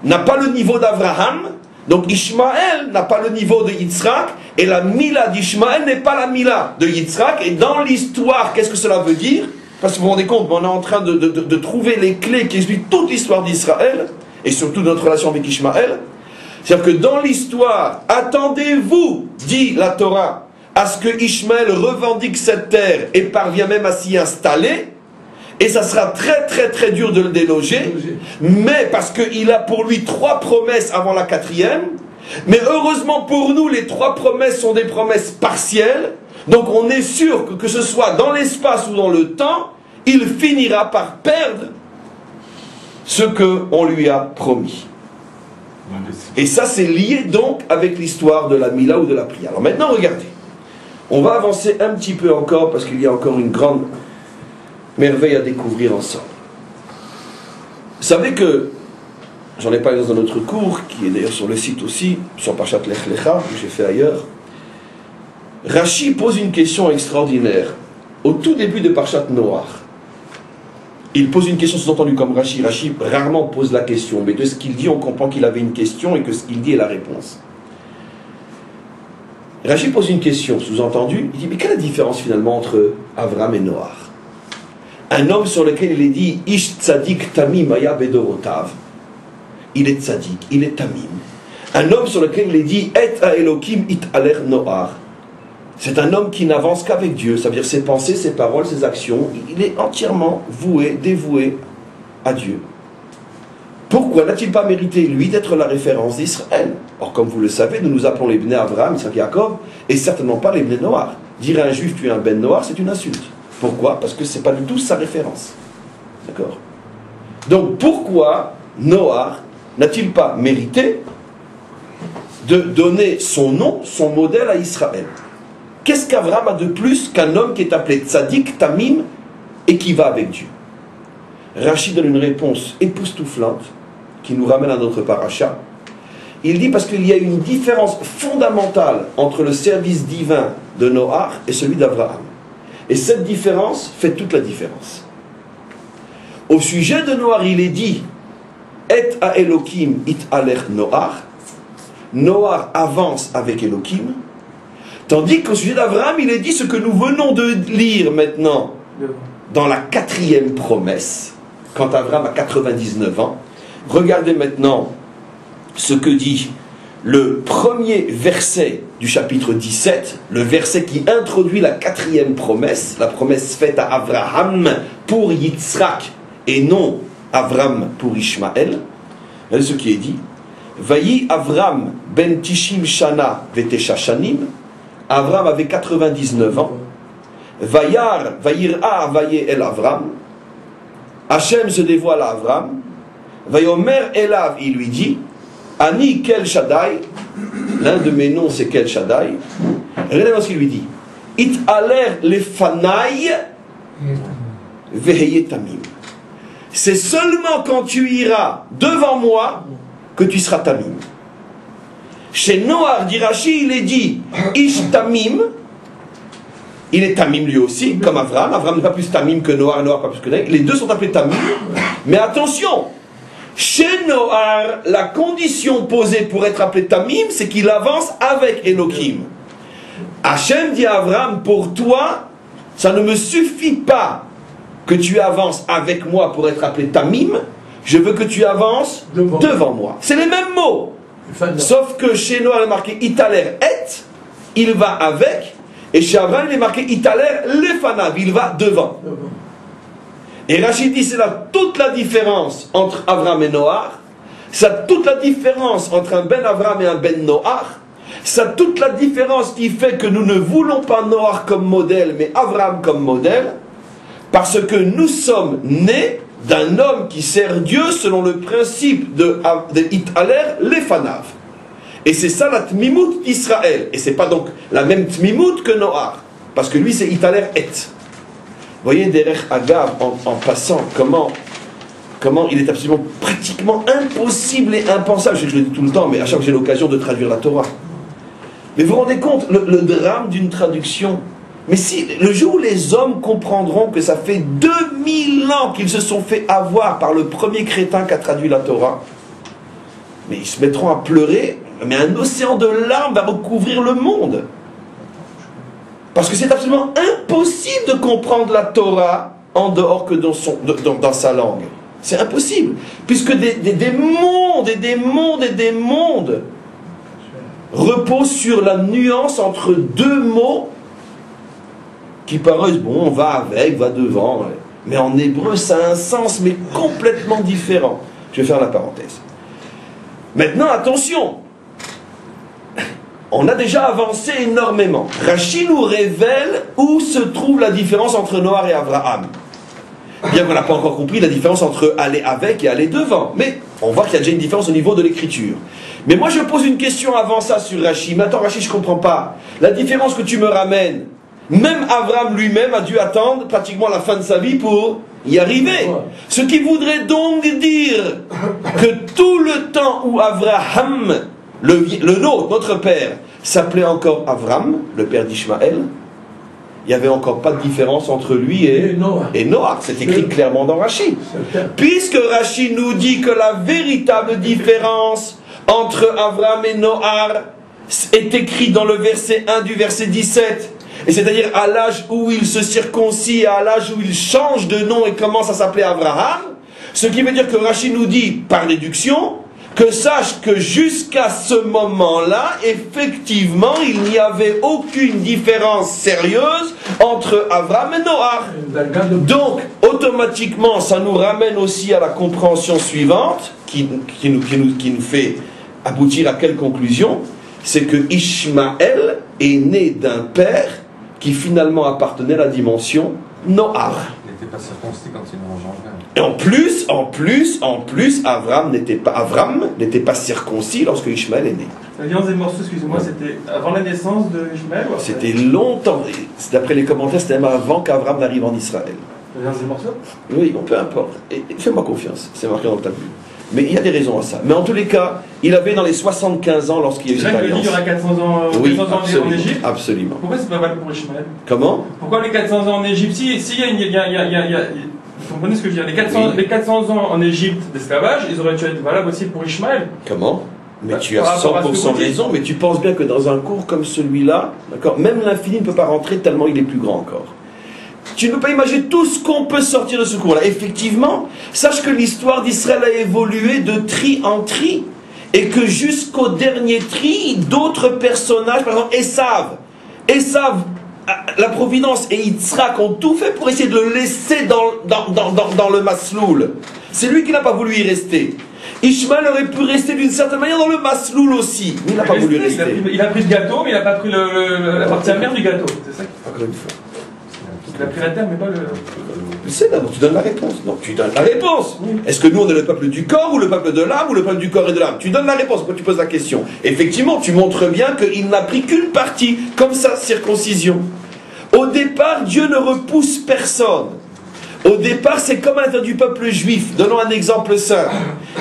n'a pas le niveau d'Avraham, donc Ishmaël n'a pas le niveau de Yitzhak, et la Mila d'Ishmaël n'est pas la Mila de Yitzhak. Et dans l'histoire, qu'est-ce que cela veut dire? Parce que vous vous rendez compte, on est en train de trouver les clés qui expliquent toute l'histoire d'Israël, et surtout notre relation avec Ishmaël. C'est-à-dire que dans l'histoire, attendez-vous, dit la Torah, à ce que Ishmaël revendique cette terre et parvient même à s'y installer, et ça sera très très très dur de le déloger, mais parce qu'il a pour lui 3 promesses avant la 4e, mais heureusement pour nous, les 3 promesses sont des promesses partielles, donc on est sûr que ce soit dans l'espace ou dans le temps, il finira par perdre ce qu'on lui a promis. Et ça c'est lié donc avec l'histoire de la Mila ou de la Priya. Alors maintenant regardez, on va avancer un petit peu encore parce qu'il y a encore une grande merveille à découvrir ensemble. Vous savez que, j'en ai parlé dans un autre cours, qui est d'ailleurs sur le site aussi, sur Parashat Lech Lecha, que j'ai fait ailleurs. Rashi pose une question extraordinaire. Au tout début de Parashat Noach, il pose une question sous-entendue comme Rashi. Rashi rarement pose la question, mais de ce qu'il dit, on comprend qu'il avait une question et que ce qu'il dit est la réponse. Rashi pose une question sous-entendue. Il dit, mais quelle est la différence finalement entre Avram et Noach? Un homme sur lequel il est dit Ish tzadik tamim aya bedorotav. Il est tzadik, il est tamim. Un homme sur lequel il est dit Et a Elokim it aler Noach. C'est un homme qui n'avance qu'avec Dieu, ça veut dire ses pensées, ses paroles, ses actions. Il est entièrement voué, dévoué à Dieu. Pourquoi n'a-t-il pas mérité, lui, d'être la référence d'Israël? Or, comme vous le savez, nous nous appelons les Bnei Avraham, Isaac et Jacob, et certainement pas les Bnei Noach. Dire à un juif tu es un Ben Noach, c'est une insulte. Pourquoi? Parce que ce n'est pas du tout sa référence. D'accord? Donc pourquoi Noach n'a-t-il pas mérité de donner son nom, son modèle à Israël? Qu'est-ce qu'Avraham a de plus qu'un homme qui est appelé Tzadik, Tamim, et qui va avec Dieu? Rachid donne une réponse époustouflante qui nous ramène à notre paracha. Il dit parce qu'il y a une différence fondamentale entre le service divin de Noach et celui d'Avraham. Et cette différence fait toute la différence. Au sujet de Noach, il est dit Et a Elokim it aler Noach. Noach avance avec Elokim. Tandis qu'au sujet d'Avraham, il est dit ce que nous venons de lire maintenant dans la 4e promesse, quand Avraham a 99 ans. Regardez maintenant ce que dit le premier verset du chapitre 17, le verset qui introduit la quatrième promesse, la promesse faite à Abraham pour Yitzhak et non Avram pour Ishmaël. Regardez ce qui est dit. Vayi Avram ben Tishim Shana vetesha shanim. Avram avait 99 ans. Vayar vayira vaye el Avram. Hachem se dévoile à Avram. Vayomer elav, il lui dit, Ani Kel Shaddai, l'un de mes noms c'est Kel Shaddai. Regardez ce qu'il lui dit. It aler lefanai veheye tamim. C'est seulement quand tu iras devant moi que tu seras tamim. Chez Noach, dit Rashi, il est dit Ish tamim. Il est tamim lui aussi, comme Avram. Avram n'est pas plus tamim que Noach, Noach pas plus que Noach. Les deux sont appelés tamim. Mais attention, chez Noach, la condition posée pour être appelé tamim, c'est qu'il avance avec Elohim. Hachem dit à Avram, pour toi, ça ne me suffit pas que tu avances avec moi pour être appelé tamim, je veux que tu avances devant moi. C'est les mêmes mots. Sauf que chez Noach, il est marqué Italer et, il va avec, et chez Avram, il est marqué Italer lefanav, il va devant. Et Rachid dit, c'est là toute la différence entre Avram et Noach, c'est toute la différence entre un Ben Avram et un Ben Noach, c'est toute la différence qui fait que nous ne voulons pas Noach comme modèle, mais Avram comme modèle, parce que nous sommes nés d'un homme qui sert Dieu selon le principe de Italer lefanav. Et c'est ça la Tmimout d'Israël. Et c'est pas donc la même Tmimout que Noach, parce que lui c'est Italer et. Vous voyez derrière Agav en passant comment il est absolument pratiquement impossible et impensable, je le dis tout le temps, mais à chaque fois que j'ai l'occasion de traduire la Torah. Mais vous vous rendez compte, le drame d'une traduction. Mais si le jour où les hommes comprendront que ça fait 2000 ans qu'ils se sont fait avoir par le premier crétin qui a traduit la Torah, mais ils se mettront à pleurer, mais un océan de larmes va recouvrir le monde. Parce que c'est absolument impossible de comprendre la Torah en dehors que dans sa langue. C'est impossible. Puisque des mondes et des mondes et des mondes reposent sur la nuance entre deux mots qui paraissent, bon, on va avec, va devant. Mais en hébreu, ça a un sens, mais complètement différent. Je vais faire la parenthèse. Maintenant, attention. On a déjà avancé énormément. Rashi nous révèle où se trouve la différence entre Noach et Abraham. Bien qu'on n'a pas encore compris la différence entre aller avec et aller devant. Mais on voit qu'il y a déjà une différence au niveau de l'écriture. Mais moi je pose une question avant ça sur Rashi. Mais attends Rashi, je ne comprends pas. La différence que tu me ramènes, même Abraham lui-même a dû attendre pratiquement la fin de sa vie pour y arriver. Ce qui voudrait donc dire que tout le temps où Abraham, le nôtre, notre père, s'appelait encore Avram, le père d'Ishmaël, il n'y avait encore pas de différence entre lui et Noach. C'est écrit clairement dans Rashi. Puisque Rashi nous dit que la véritable différence entre Avram et Noach est écrite dans le verset 1 du verset 17, et c'est-à-dire à l'âge où il se circoncis et à l'âge où il change de nom et commence à s'appeler Abraham, ce qui veut dire que Rashi nous dit, par déduction, que sache que jusqu'à ce moment-là, effectivement, il n'y avait aucune différence sérieuse entre Avram et Noach. Donc, automatiquement, ça nous ramène aussi à la compréhension suivante, qui nous fait aboutir à quelle conclusion? C'est que Ishmaël est né d'un père qui finalement appartenait à la dimension Noach. Il n'était pas circoncis quand il nous engendrait. Et en plus, Avram n'était pas circoncis lorsque Ishmaël est né. L'alliance des morceaux, excusez-moi, c'était avant la naissance de Ishmaël ou après? C'était longtemps, d'après les commentaires, c'était même avant qu'Avram n'arrive en Israël. L'alliance des morceaux? Oui, bon, peu importe. Et fais-moi confiance, c'est marqué dans le tableau. Mais il y a des raisons à ça. Mais en tous les cas, il avait dans les 75 ans lorsqu'il y a eu cette alliance. Il y aura 400 ans, oui, 400 ans en Égypte. Absolument. Pourquoi c'est pas valable pour Ishmaël? Comment? Pourquoi les 400 ans en Égypte? Si il y a vous comprenez ce que je veux dire? Les 400 ans en Égypte d'esclavage, ils auraient dû être valables aussi pour Ishmaël. Comment? Mais tu as 100% raison, mais tu penses bien que dans un cours comme celui-là, d'accord, même l'infini ne peut pas rentrer tellement il est plus grand encore. Tu ne peux pas imaginer tout ce qu'on peut sortir de ce cours-là. Effectivement, sache que l'histoire d'Israël a évolué de tri en tri. et que jusqu'au dernier tri, d'autres personnages, par exemple Esav, la Providence et Yitzhak ont tout fait pour essayer de le laisser dans le masloul. C'est lui qui n'a pas voulu y rester. Ishmael aurait pu rester d'une certaine manière dans le masloul aussi, mais il n'a pas voulu rester. Il a pris le gâteau, mais il n'a pas pris la partie amère du gâteau. C'est ça. Encore une fois. Il a pris la terre, mais pas le... C'est d'abord, tu donnes la réponse. Non, tu donnes la réponse. Oui. Est-ce que nous, on est le peuple du corps ou le peuple de l'âme ou le peuple du corps et de l'âme? Tu donnes la réponse quand tu poses la question. Effectivement, tu montres bien qu'il n'a pris qu'une partie, comme sa circoncision. Au départ, Dieu ne repousse personne. Au départ, c'est comme à l'intérieur du peuple juif. Donnons un exemple simple.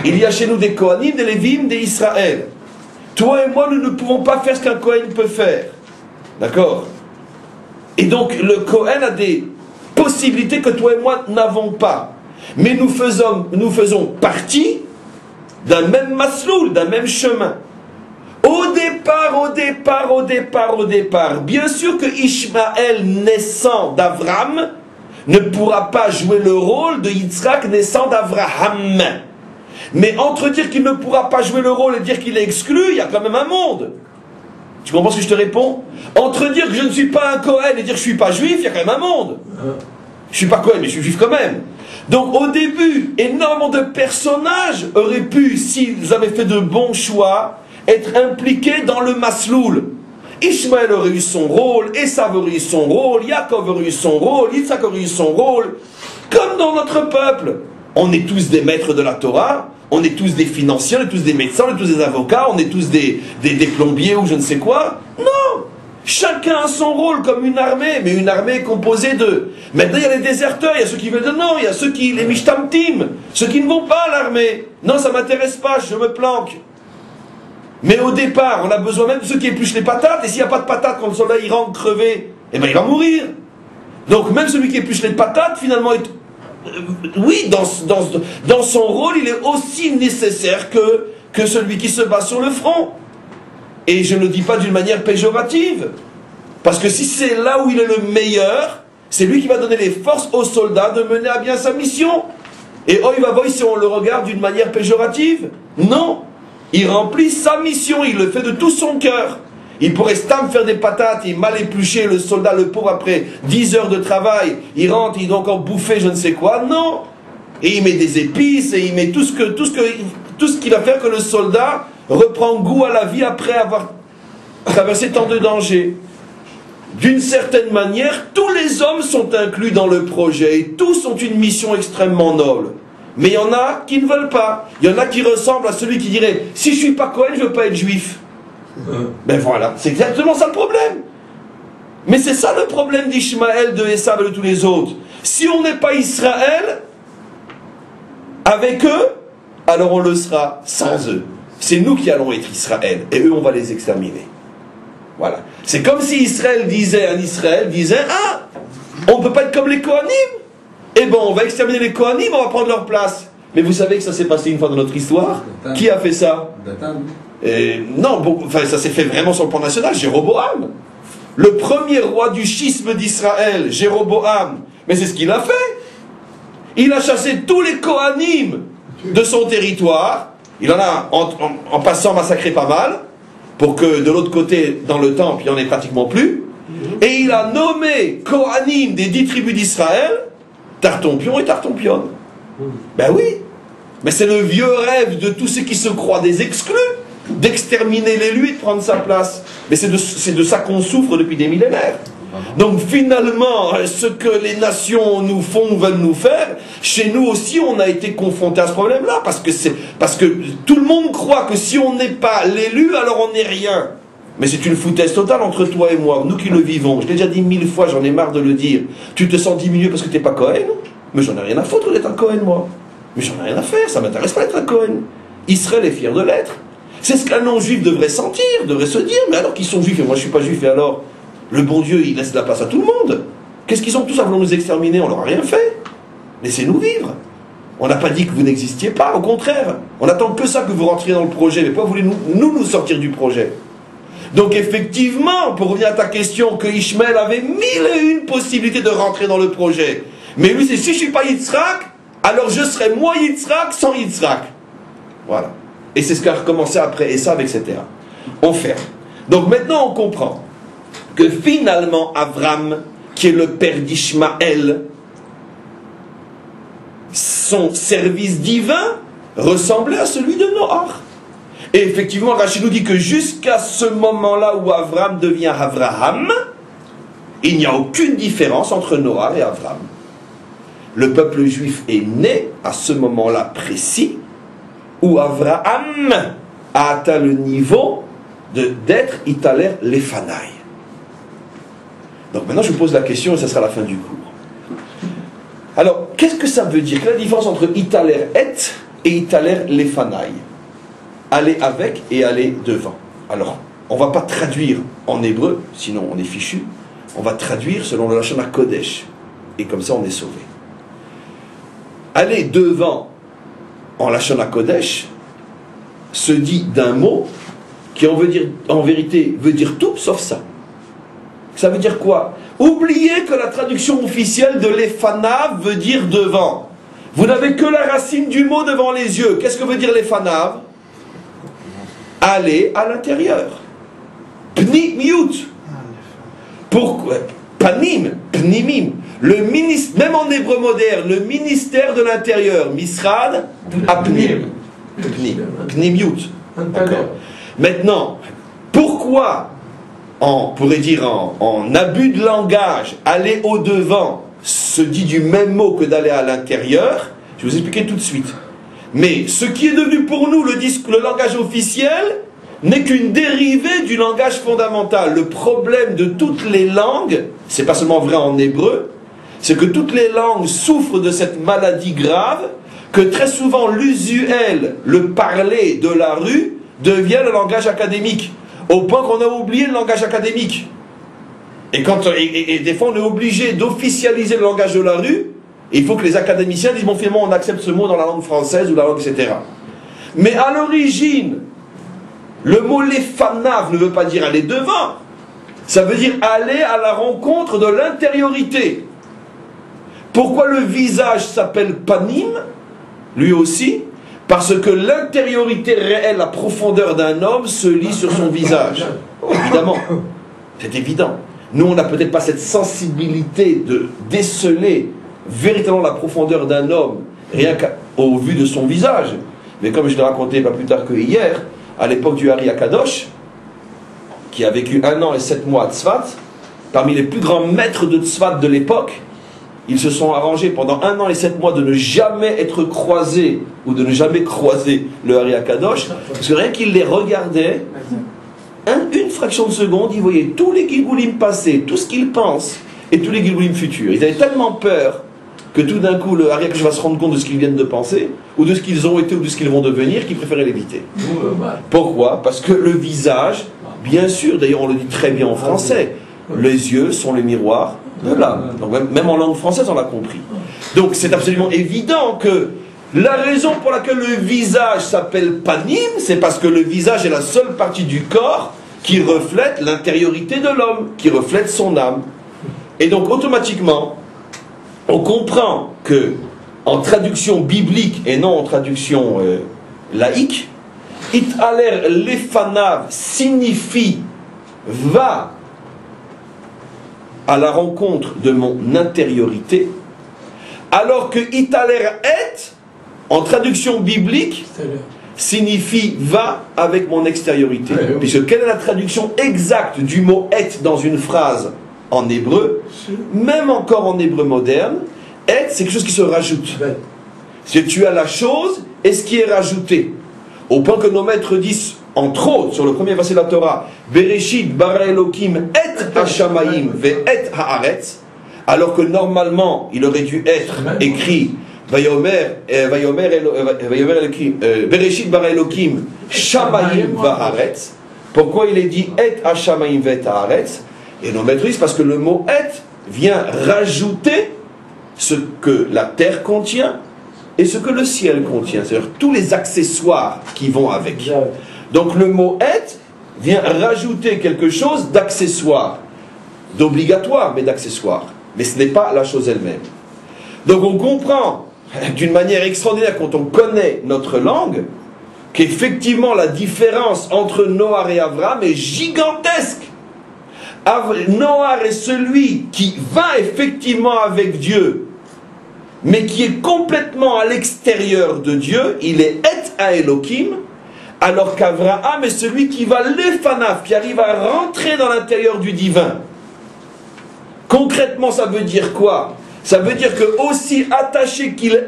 Il y a chez nous des Kohanim, des Lévim, des Israël. Toi et moi, nous ne pouvons pas faire ce qu'un Kohen peut faire. D'accord? Et donc, le Kohen a des possibilités que toi et moi n'avons pas. Mais nous faisons partie d'un même masloul, d'un même chemin. Au départ, bien sûr que Ishmaël naissant d'Avram ne pourra pas jouer le rôle de Yitzhak naissant d'Avraham. Mais entre dire qu'il ne pourra pas jouer le rôle et dire qu'il est exclu, il y a quand même un monde. Tu comprends ce que je te réponds? Entre dire que je ne suis pas un Kohen et dire que je ne suis pas juif, il y a quand même un monde. Je ne suis pas Kohen, mais je suis juif quand même. Donc au début, énormément de personnages auraient pu, s'ils avaient fait de bons choix, être impliqués dans le masloul. Ishmaël aurait eu son rôle, Esav aurait eu son rôle, Yaakov aurait eu son rôle, Yitzhak aurait eu son rôle. Comme dans notre peuple. On est tous des maîtres de la Torah, on est tous des financiers, on est tous des médecins, on est tous des avocats, on est tous des plombiers ou je ne sais quoi. Non! Chacun a son rôle comme une armée, mais une armée composée de... Maintenant il y a les déserteurs, il y a ceux qui veulent de non, il y a ceux qui... les mishtamtim, ceux qui ne vont pas à l'armée. Non, ça ne m'intéresse pas, je me planque. Mais au départ, on a besoin même de ceux qui épluchent les patates, et s'il n'y a pas de patates quand le soldat il rentre crevé, eh bien il va mourir. Donc même celui qui épluche les patates, finalement, est... oui, dans son rôle, il est aussi nécessaire que celui qui se bat sur le front. Et je ne le dis pas d'une manière péjorative. Parce que si c'est là où il est le meilleur, c'est lui qui va donner les forces aux soldats de mener à bien sa mission. Et oh, il va voir si on le regarde d'une manière péjorative. Non. Il remplit sa mission, il le fait de tout son cœur. Il pourrait faire des patates, il mal éplucher le soldat, le pauvre, après 10 heures de travail. Il rentre, il doit encore bouffer je ne sais quoi. Non. Et il met des épices, et il met tout ce qui va faire que le soldat reprend goût à la vie après avoir traversé tant de dangers. D'une certaine manière, tous les hommes sont inclus dans le projet, et tous ont une mission extrêmement noble. Mais il y en a qui ne veulent pas. Il y en a qui ressemblent à celui qui dirait « Si je ne suis pas Cohen, je ne veux pas être juif. » Ben voilà, c'est exactement ça le problème. Mais c'est ça le problème d'Ishmaël, de Esav et de tous les autres. Si on n'est pas Israël, avec eux, alors on le sera sans eux. C'est nous qui allons être Israël, et eux on va les exterminer. Voilà. C'est comme si Israël disait, ah, on ne peut pas être comme les Kohanim. Eh bien, on va exterminer les Kohanim, on va prendre leur place. Mais vous savez que ça s'est passé une fois dans notre histoire. Qui a fait ça? Non, bon, enfin, ça s'est fait vraiment sur le plan national, Jéroboam. Le premier roi du schisme d'Israël, Jéroboam. Mais c'est ce qu'il a fait. Il a chassé tous les Kohanim de son territoire. Il en a, en passant, massacré pas mal, pour que de l'autre côté, dans le temple, il n'y en ait pratiquement plus. Et il a nommé Kohanim des 10 tribus d'Israël, Tartompion et Tartompionne. Ben oui. Mais c'est le vieux rêve de tous ceux qui se croient des exclus, d'exterminer l'élu et de prendre sa place. Mais c'est de ça qu'on souffre depuis des millénaires. Donc finalement, ce que les nations nous font, veulent nous faire, chez nous aussi on a été confronté à ce problème-là, parce que tout le monde croit que si on n'est pas l'élu, alors on n'est rien. Mais c'est une foutaise totale entre toi et moi, nous qui le vivons. Je l'ai déjà dit 1000 fois, j'en ai marre de le dire. Tu te sens diminué parce que tu n'es pas Cohen? Mais j'en ai rien à foutre d'être un Cohen, moi. Mais j'en ai rien à faire, ça ne m'intéresse pas d'être un Cohen. Israël est fier de l'être. C'est ce qu'un non-juif devrait sentir, devrait se dire. Mais alors qu'ils sont juifs et moi je ne suis pas juif, et alors le bon Dieu, il laisse la place à tout le monde. Qu'est-ce qu'ils ont tous à vouloir nous exterminer? On leur a rien fait. Laissez-nous vivre. On n'a pas dit que vous n'existiez pas, au contraire. On attend que ça, que vous rentriez dans le projet. Mais pourquoi voulez-vous nous sortir du projet? Donc effectivement, pour revenir à ta question, que Ishmaël avait 1001 possibilités de rentrer dans le projet. Mais lui, c'est si je ne suis pas Yitzhak, alors je serai moi Yitzhak sans Yitzhak. Voilà. Et c'est ce qu'a recommencé après Esav, etc. On ferme. Donc maintenant on comprend que finalement Avram, qui est le père d'Ishmaël, son service divin ressemblait à celui de Noach. Et effectivement, Rachid nous dit que jusqu'à ce moment-là où Avram devient Avraham, il n'y a aucune différence entre Noach et Avram. Le peuple juif est né à ce moment-là précis où Avraham a atteint le niveau d'être Italer Lefanaï. Donc maintenant je vous pose la question et ça sera la fin du cours. Alors, qu'est-ce que ça veut dire? Quelle est la différence entre Italer et Italer Lefanaï? Aller avec et aller devant. Alors, on ne va pas traduire en hébreu, sinon on est fichu. On va traduire selon le Lashon HaKodesh. Et comme ça on est sauvé. Aller devant en Lashon HaKodesh se dit d'un mot qui en vérité veut dire tout sauf ça. Ça veut dire quoi? Oubliez que la traduction officielle de Lefanav veut dire devant. Vous n'avez que la racine du mot devant les yeux. Qu'est-ce que veut dire Lefanav? Aller à l'intérieur. Pnimiut. Pourquoi? Panim, pnimim. Même en hébreu moderne, le ministère de l'intérieur, Misrad, apnim. Pnimiut. Maintenant, pourquoi, on pourrait dire en abus de langage, aller au-devant se dit du même mot que d'aller à l'intérieur? Je vais vous expliquer tout de suite. Mais ce qui est devenu pour nous le langage officiel n'est qu'une dérivée du langage fondamental. Le problème de toutes les langues, c'est pas seulement vrai en hébreu, c'est que toutes les langues souffrent de cette maladie grave, que très souvent l'usuel, le parler de la rue, devient le langage académique, au point qu'on a oublié le langage académique. Et des fois on est obligé d'officialiser le langage de la rue, et il faut que les académiciens disent, bon finalement on accepte ce mot dans la langue française ou la langue, etc. Mais à l'origine, le mot lefanav ne veut pas dire aller devant, ça veut dire aller à la rencontre de l'intériorité. Pourquoi le visage s'appelle panim, lui aussi? Parce que l'intériorité réelle, la profondeur d'un homme se lit sur son visage. Évidemment, c'est évident. Nous, on n'a peut-être pas cette sensibilité de déceler véritablement la profondeur d'un homme, rien qu'au vu de son visage. Mais comme je l'ai raconté pas plus tard que hier, à l'époque du Ari Akadosh, qui a vécu 1 an et 7 mois à Tzfat, parmi les plus grands maîtres de Tzfat de l'époque, ils se sont arrangés pendant 1 an et 7 mois de ne jamais être croisés ou de ne jamais croiser le Ari Akadosh, parce que rien qu'il les regardait, une fraction de seconde, ils voyaient tous les Gilgulim passés, tout ce qu'ils pensent et tous les Gilgulim futurs. Ils avaient tellement peur que tout d'un coup le Ari Akadosh va se rendre compte de ce qu'ils viennent de penser, ou de ce qu'ils ont été ou de ce qu'ils vont devenir, qu'ils préféraient l'éviter. Pourquoi? Parce que le visage, bien sûr, d'ailleurs on le dit très bien en français, les yeux sont les miroirs de l'âme. Donc même en langue française on l'a compris. Donc c'est absolument évident que la raison pour laquelle le visage s'appelle panim, c'est parce que le visage est la seule partie du corps qui reflète l'intériorité de l'homme, qui reflète son âme. Et donc automatiquement, on comprend que en traduction biblique et non en traduction laïque, Italer lefanav signifie va à la rencontre de mon intériorité, alors que Italer et, en traduction biblique, signifie va avec mon extériorité. Puisque quelle est la traduction exacte du mot et dans une phrase en hébreu? Même encore en hébreu moderne, et c'est quelque chose qui se rajoute. C'est tu as la chose et ce qui est rajouté. Au point que nos maîtres disent, entre autres, sur le premier verset de la Torah, Bereshit bara Elokim et hashamayim ve et haaretz, alors que normalement il aurait dû être écrit Vayomer Bereshit bara Elokim shamayim va haaretz. Pourquoi il est dit et hashamayim ve et haaretz? Et nos maîtres disent parce que le mot et vient rajouter ce que la terre contient et ce que le ciel contient, c'est-à-dire tous les accessoires qui vont avec. Donc le mot être vient rajouter quelque chose d'accessoire, d'obligatoire, mais d'accessoire. Mais ce n'est pas la chose elle-même. Donc on comprend d'une manière extraordinaire, quand on connaît notre langue, qu'effectivement la différence entre Noach et Abraham est gigantesque. Noach est celui qui va effectivement avec Dieu, mais qui est complètement à l'extérieur de Dieu. Il est Et à Elohim, alors qu'Abraham est celui qui va l'Efanaf, qui arrive à rentrer dans l'intérieur du divin. Concrètement, ça veut dire quoi? Ça veut dire que aussi attaché qu'il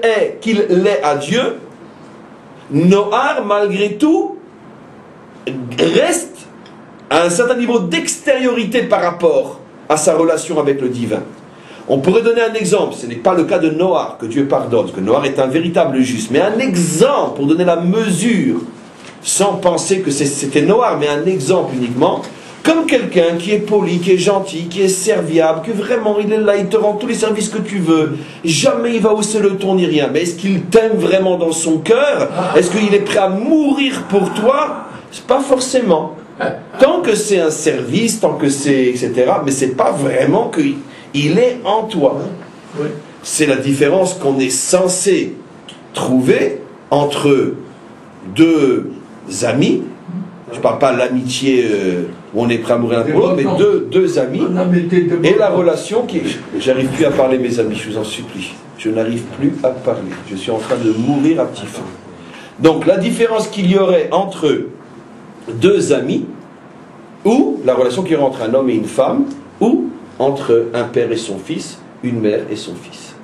l'est à Dieu, Noach, malgré tout, reste à un certain niveau d'extériorité par rapport à sa relation avec le divin. On pourrait donner un exemple, ce n'est pas le cas de Noach, que Dieu pardonne, parce que Noach est un véritable juste, mais un exemple pour donner la mesure, sans penser que c'était Noach, mais un exemple uniquement, comme quelqu'un qui est poli, qui est gentil, qui est serviable, que vraiment il est là, il te rend tous les services que tu veux, jamais il va hausser le ton ni rien, mais est-ce qu'il t'aime vraiment dans son cœur? Est-ce qu'il est prêt à mourir pour toi? C'est pas forcément. Tant que c'est un service, tant que c'est etc., mais c'est pas vraiment qu'il est en toi. C'est la différence qu'on est censé trouver entre deux amis. Je ne parle pas de l'amitié où on est prêt à mourir l'un pour l'autre, mais deux amis. Et la relation qui... J'arrive plus à parler, mes amis, je vous en supplie. Je n'arrive plus à parler. Je suis en train de mourir à petit feu. Donc, la différence qu'il y aurait entre deux amis, ou la relation qu'il y aurait entre un homme et une femme, ou entre un père et son fils, une mère et son fils.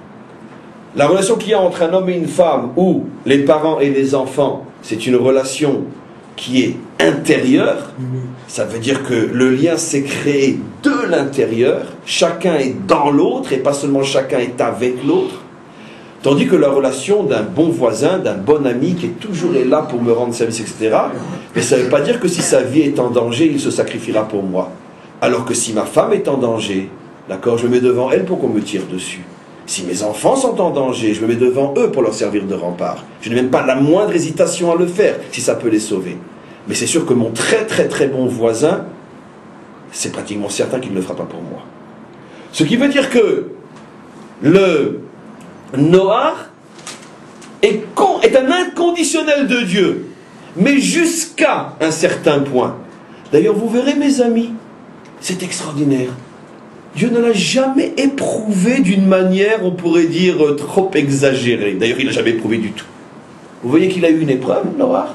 La relation qu'il y a entre un homme et une femme, ou les parents et les enfants, c'est une relation qui est intérieure. Ça veut dire que le lien s'est créé de l'intérieur, chacun est dans l'autre, et pas seulement chacun est avec l'autre. Tandis que la relation d'un bon voisin, d'un bon ami qui est toujours là pour me rendre service, etc., mais ça ne veut pas dire que si sa vie est en danger, il se sacrifiera pour moi. Alors que si ma femme est en danger, d'accord, je me mets devant elle pour qu'on me tire dessus. Si mes enfants sont en danger, je me mets devant eux pour leur servir de rempart. Je n'ai même pas la moindre hésitation à le faire, si ça peut les sauver. Mais c'est sûr que mon très très très bon voisin, c'est pratiquement certain qu'il ne le fera pas pour moi. Ce qui veut dire que le Noach est un inconditionnel de Dieu, mais jusqu'à un certain point. D'ailleurs, vous verrez, mes amis, c'est extraordinaire. Dieu ne l'a jamais éprouvé d'une manière, on pourrait dire, trop exagérée. D'ailleurs, il ne l'a jamais éprouvé du tout. Vous voyez qu'il a eu une épreuve, Noach?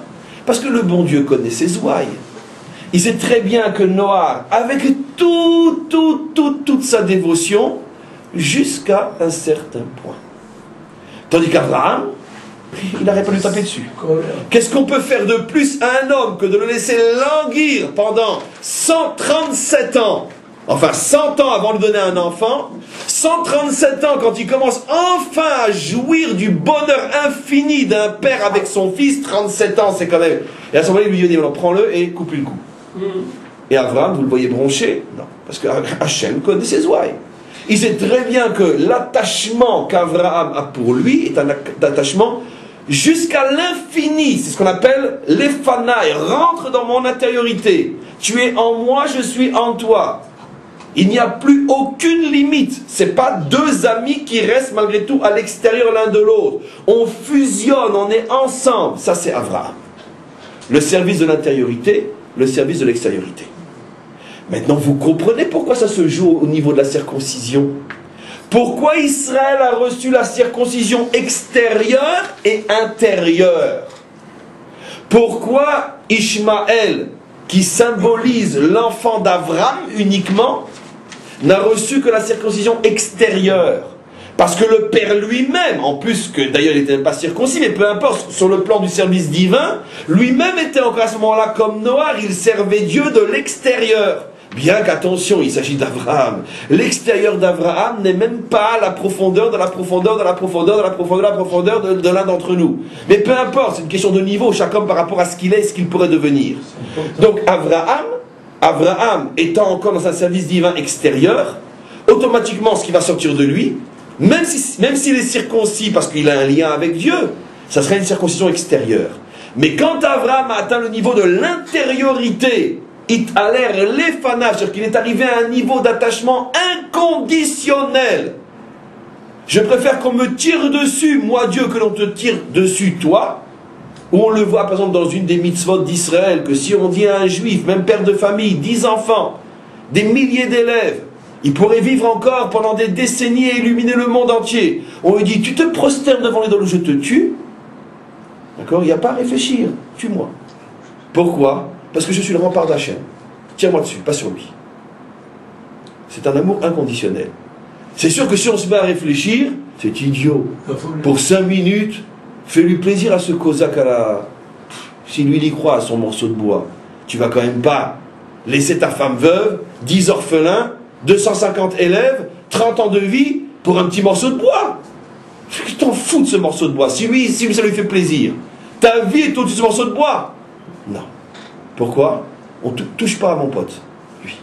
Parce que le bon Dieu connaît ses ouailles. Il sait très bien que Noach, avec toute sa dévotion, jusqu'à un certain point. Tandis qu'Abraham, il n'arrête pas de lui taper dessus. Qu'est-ce qu'on peut faire de plus à un homme que de le laisser languir pendant 137 ans? Enfin, 100 ans avant de donner un enfant, 137 ans quand il commence enfin à jouir du bonheur infini d'un père avec son fils, 37 ans c'est quand même... Et à ce moment-là, il lui dit, alors prends-le et coupe-lui le cou. Et Abraham, vous le voyez broncher? Non, parce que Hachem connaît ses ouailles. Il sait très bien que l'attachement qu'Abraham a pour lui est un attachement jusqu'à l'infini. C'est ce qu'on appelle l'Efanaï. Rentre dans mon intériorité. Tu es en moi, je suis en toi. Il n'y a plus aucune limite. Ce n'est pas deux amis qui restent malgré tout à l'extérieur l'un de l'autre. On fusionne, on est ensemble. Ça, c'est Abraham. Le service de l'intériorité, le service de l'extériorité. Maintenant, vous comprenez pourquoi ça se joue au niveau de la circoncision. Pourquoi Israël a reçu la circoncision extérieure et intérieure. Pourquoi Ishmaël, qui symbolise l'enfant d'Abraham uniquement, n'a reçu que la circoncision extérieure. Parce que le Père lui-même, en plus que d'ailleurs il n'était même pas circoncis, mais peu importe, sur le plan du service divin, lui-même était encore à ce moment-là comme Noach, il servait Dieu de l'extérieur. Bien qu'attention, il s'agit d'Abraham. L'extérieur d'Abraham n'est même pas la profondeur de la profondeur de la profondeur de la profondeur de la profondeur de l'un d'entre nous. Mais peu importe, c'est une question de niveau, chaque homme par rapport à ce qu'il est et ce qu'il pourrait devenir. Donc Abraham étant encore dans un service divin extérieur, automatiquement ce qui va sortir de lui, même s'il est circoncis parce qu'il a un lien avec Dieu, ça serait une circoncision extérieure. Mais quand Abraham a atteint le niveau de l'intériorité, it a l'air l'effanage, c'est-à-dire qu'il est arrivé à un niveau d'attachement inconditionnel. Je préfère qu'on me tire dessus, moi Dieu, que l'on te tire dessus, toi. Où on le voit par exemple dans une des mitzvot d'Israël, que si on dit à un juif, même père de famille, 10 enfants, des milliers d'élèves, il pourrait vivre encore pendant des décennies et illuminer le monde entier. On lui dit, tu te prosternes devant l'idole ou je te tue. D'accord? Il n'y a pas à réfléchir. Tue-moi. Pourquoi? Parce que je suis le rempart d'Hachem. Tire-moi dessus, pas sur lui. C'est un amour inconditionnel. C'est sûr que si on se met à réfléchir, c'est idiot. Pour 5 minutes, fais-lui plaisir à ce cosaque à la... Si lui, il y croit à son morceau de bois, tu vas quand même pas laisser ta femme veuve, 10 orphelins, 250 élèves, 30 ans de vie pour un petit morceau de bois. Tu t'en fous de ce morceau de bois. Si ça lui fait plaisir, ta vie est au-dessus de ce morceau de bois. Non. Pourquoi? On ne touche pas à mon pote. Lui,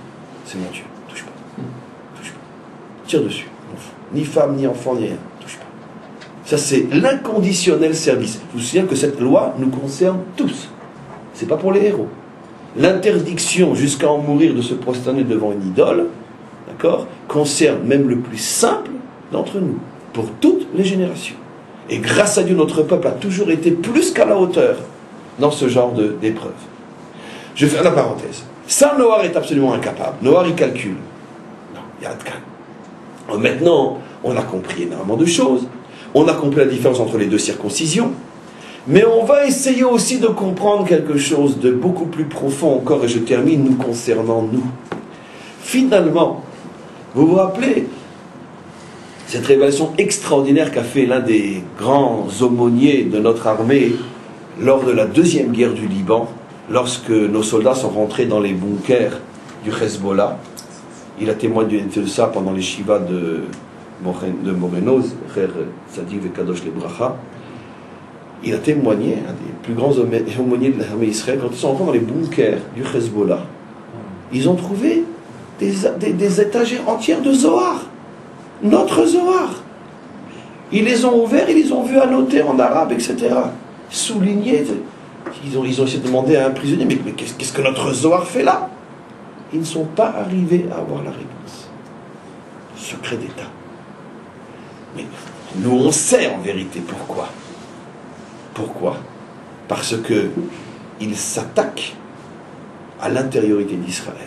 c'est mon Dieu. Touche pas. Touche pas. Tire dessus. Ni femme, ni enfant, ni rien. Touche pas. Ça, c'est l'inconditionnel service. Je vous souviens que cette loi nous concerne tous. C'est pas pour les héros. L'interdiction jusqu'à en mourir de se prosterner devant une idole, d'accord, concerne même le plus simple d'entre nous, pour toutes les générations. Et grâce à Dieu, notre peuple a toujours été plus qu'à la hauteur dans ce genre d'épreuve. Je vais faire la parenthèse. Ça, Noir est absolument incapable. Noir, il calcule. Non, il y a de calme. Maintenant, on a compris énormément de choses. On a compris la différence entre les deux circoncisions. Mais on va essayer aussi de comprendre quelque chose de beaucoup plus profond encore, et je termine nous concernant nous. Finalement, vous vous rappelez cette révélation extraordinaire qu'a fait l'un des grands aumôniers de notre armée lors de la deuxième guerre du Liban, lorsque nos soldats sont rentrés dans les bunkers du Hezbollah. Il a témoigné de ça pendant les shivas de Moreno, frère Tzadik Vekadosh Lebracha. Il a témoigné, un des plus grands aumôniers de l'armée israélienne, quand ils sont rentrés dans les bunkers du Hezbollah, ils ont trouvé des étagères entières de Zohar. Notre Zohar. Ils les ont ouverts, ils les ont vus annotés en arabe, etc. Soulignés. Ils ont essayé de demander à un prisonnier, mais qu'est-ce que notre Zohar fait là? Ils ne sont pas arrivés à avoir la réponse. Secret d'État. Mais nous, on sait en vérité pourquoi. Pourquoi? Parce que ils s'attaquent à l'intériorité d'Israël.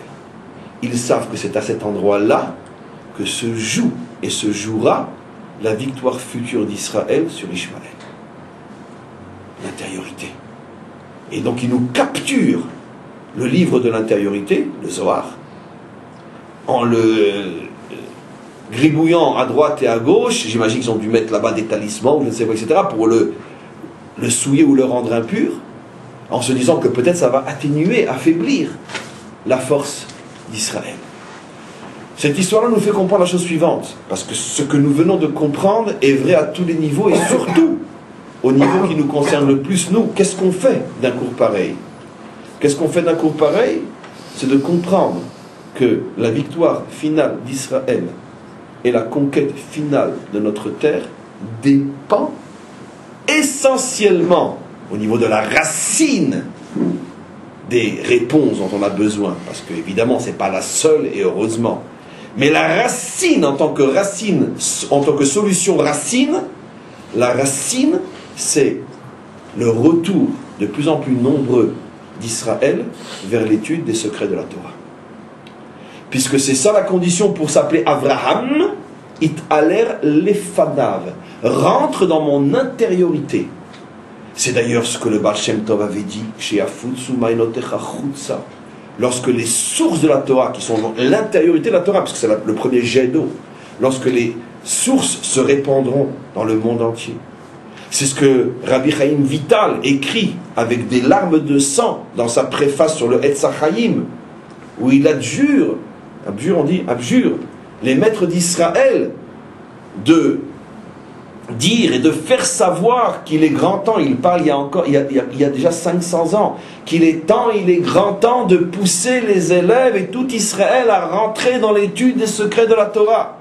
Ils savent que c'est à cet endroit-là que se joue et se jouera la victoire future d'Israël sur Ishmaël. L'intériorité. Et donc ils nous capturent le livre de l'intériorité, le Zohar, en le gribouillant à droite et à gauche. J'imagine qu'ils ont dû mettre là-bas des talismans, je ne sais pas, etc., pour le souiller ou le rendre impur, en se disant que peut-être ça va atténuer, affaiblir la force d'Israël. Cette histoire-là nous fait comprendre la chose suivante, parce que ce que nous venons de comprendre est vrai à tous les niveaux, et surtout au niveau qui nous concerne le plus, nous. Qu'est-ce qu'on fait d'un cours pareil? Qu'est-ce qu'on fait d'un cours pareil? C'est de comprendre que la victoire finale d'Israël et la conquête finale de notre terre dépend essentiellement au niveau de la racine des réponses dont on a besoin, parce que évidemment c'est pas la seule, et heureusement, mais la racine en tant que solution racine, la racine c'est le retour de plus en plus nombreux d'Israël vers l'étude des secrets de la Torah, puisque c'est ça la condition pour s'appeler Avraham. It aler lefanav, rentre dans mon intériorité. C'est d'ailleurs ce que le Baal Shem Tov avait dit, lorsque les sources de la Torah, qui sont l'intériorité de la Torah, parce que c'est le premier jet d'eau, lorsque les sources se répandront dans le monde entier. C'est ce que Rabbi Chaim Vital écrit avec des larmes de sang dans sa préface sur le Etz HaChaim, où il abjure les maîtres d'Israël de dire et de faire savoir qu'il est grand temps, il parle il y a déjà 500 ans, qu'il est temps, il est grand temps de pousser les élèves et tout Israël à rentrer dans l'étude des secrets de la Torah.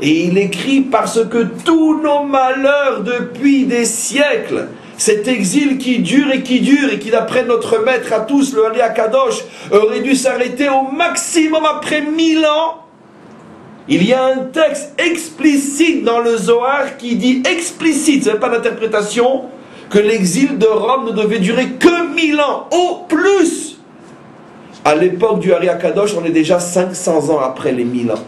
Et il écrit parce que tous nos malheurs depuis des siècles, cet exil qui dure et qui d'après notre maître à tous, le Ali Akadosh, aurait dû s'arrêter au maximum après 1000 ans. Il y a un texte explicite dans le Zohar qui dit explicite, ce n'est pas d'interprétation, que l'exil de Rome ne devait durer que 1000 ans, au plus. À l'époque du Ari Akadosh, on est déjà 500 ans après les 1000 ans.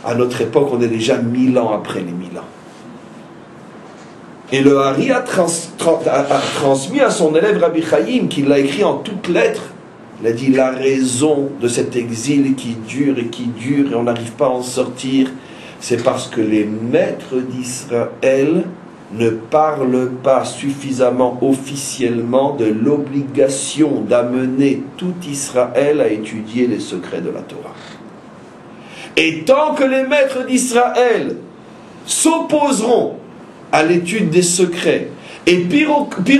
À notre époque, on est déjà 1000 ans après les 1000 ans. Et le Hari a transmis à son élève Rabbi Chaim, qui l'a écrit en toutes lettres. Il a dit la raison de cet exil qui dure et on n'arrive pas à en sortir, c'est parce que les maîtres d'Israël ne parlent pas suffisamment officiellement de l'obligation d'amener tout Israël à étudier les secrets de la Torah. Et tant que les maîtres d'Israël s'opposeront à l'étude des secrets, et pire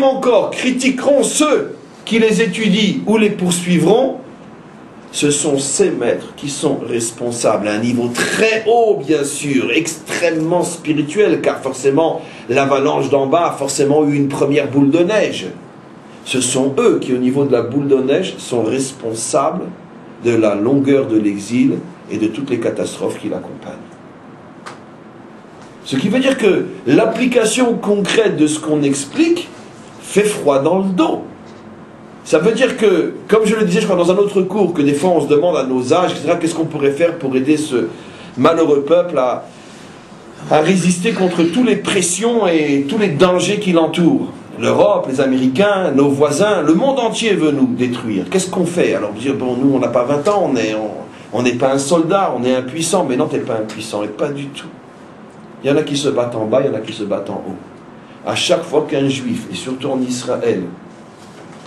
encore, critiqueront ceux qui les étudient ou les poursuivront, ce sont ces maîtres qui sont responsables à un niveau très haut, bien sûr, extrêmement spirituel, car forcément, l'avalanche d'en bas a forcément eu une première boule de neige. Ce sont eux qui, au niveau de la boule de neige, sont responsables de la longueur de l'exil et de toutes les catastrophes qui l'accompagnent. Ce qui veut dire que l'application concrète de ce qu'on explique fait froid dans le dos. Ça veut dire que, comme je le disais, je crois, dans un autre cours, que des fois on se demande à nos âges, etc., qu'est-ce qu'on pourrait faire pour aider ce malheureux peuple à résister contre toutes les pressions et tous les dangers qui l'entourent. L'Europe, les Américains, nos voisins, le monde entier veut nous détruire. Qu'est-ce qu'on fait? Alors dire, bon, nous on n'a pas 20 ans, on n'est pas un soldat, on est impuissant. Mais non, tu n'es pas impuissant, et pas du tout. Il y en a qui se battent en bas, il y en a qui se battent en haut. À chaque fois qu'un juif, et surtout en Israël,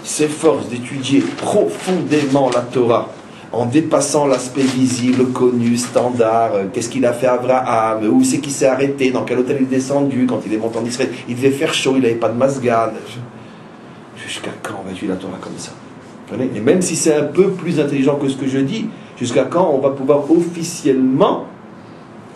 s'efforce d'étudier profondément la Torah, en dépassant l'aspect visible, connu, standard, qu'est-ce qu'il a fait Abraham, où c'est qu'il s'est arrêté, dans quel hôtel il est descendu, quand il est monté en Israël, il devait faire chaud, il n'avait pas de masgan. Jusqu'à quand on va étudier la Torah comme ça? Et même si c'est un peu plus intelligent que ce que je dis, jusqu'à quand on va pouvoir officiellement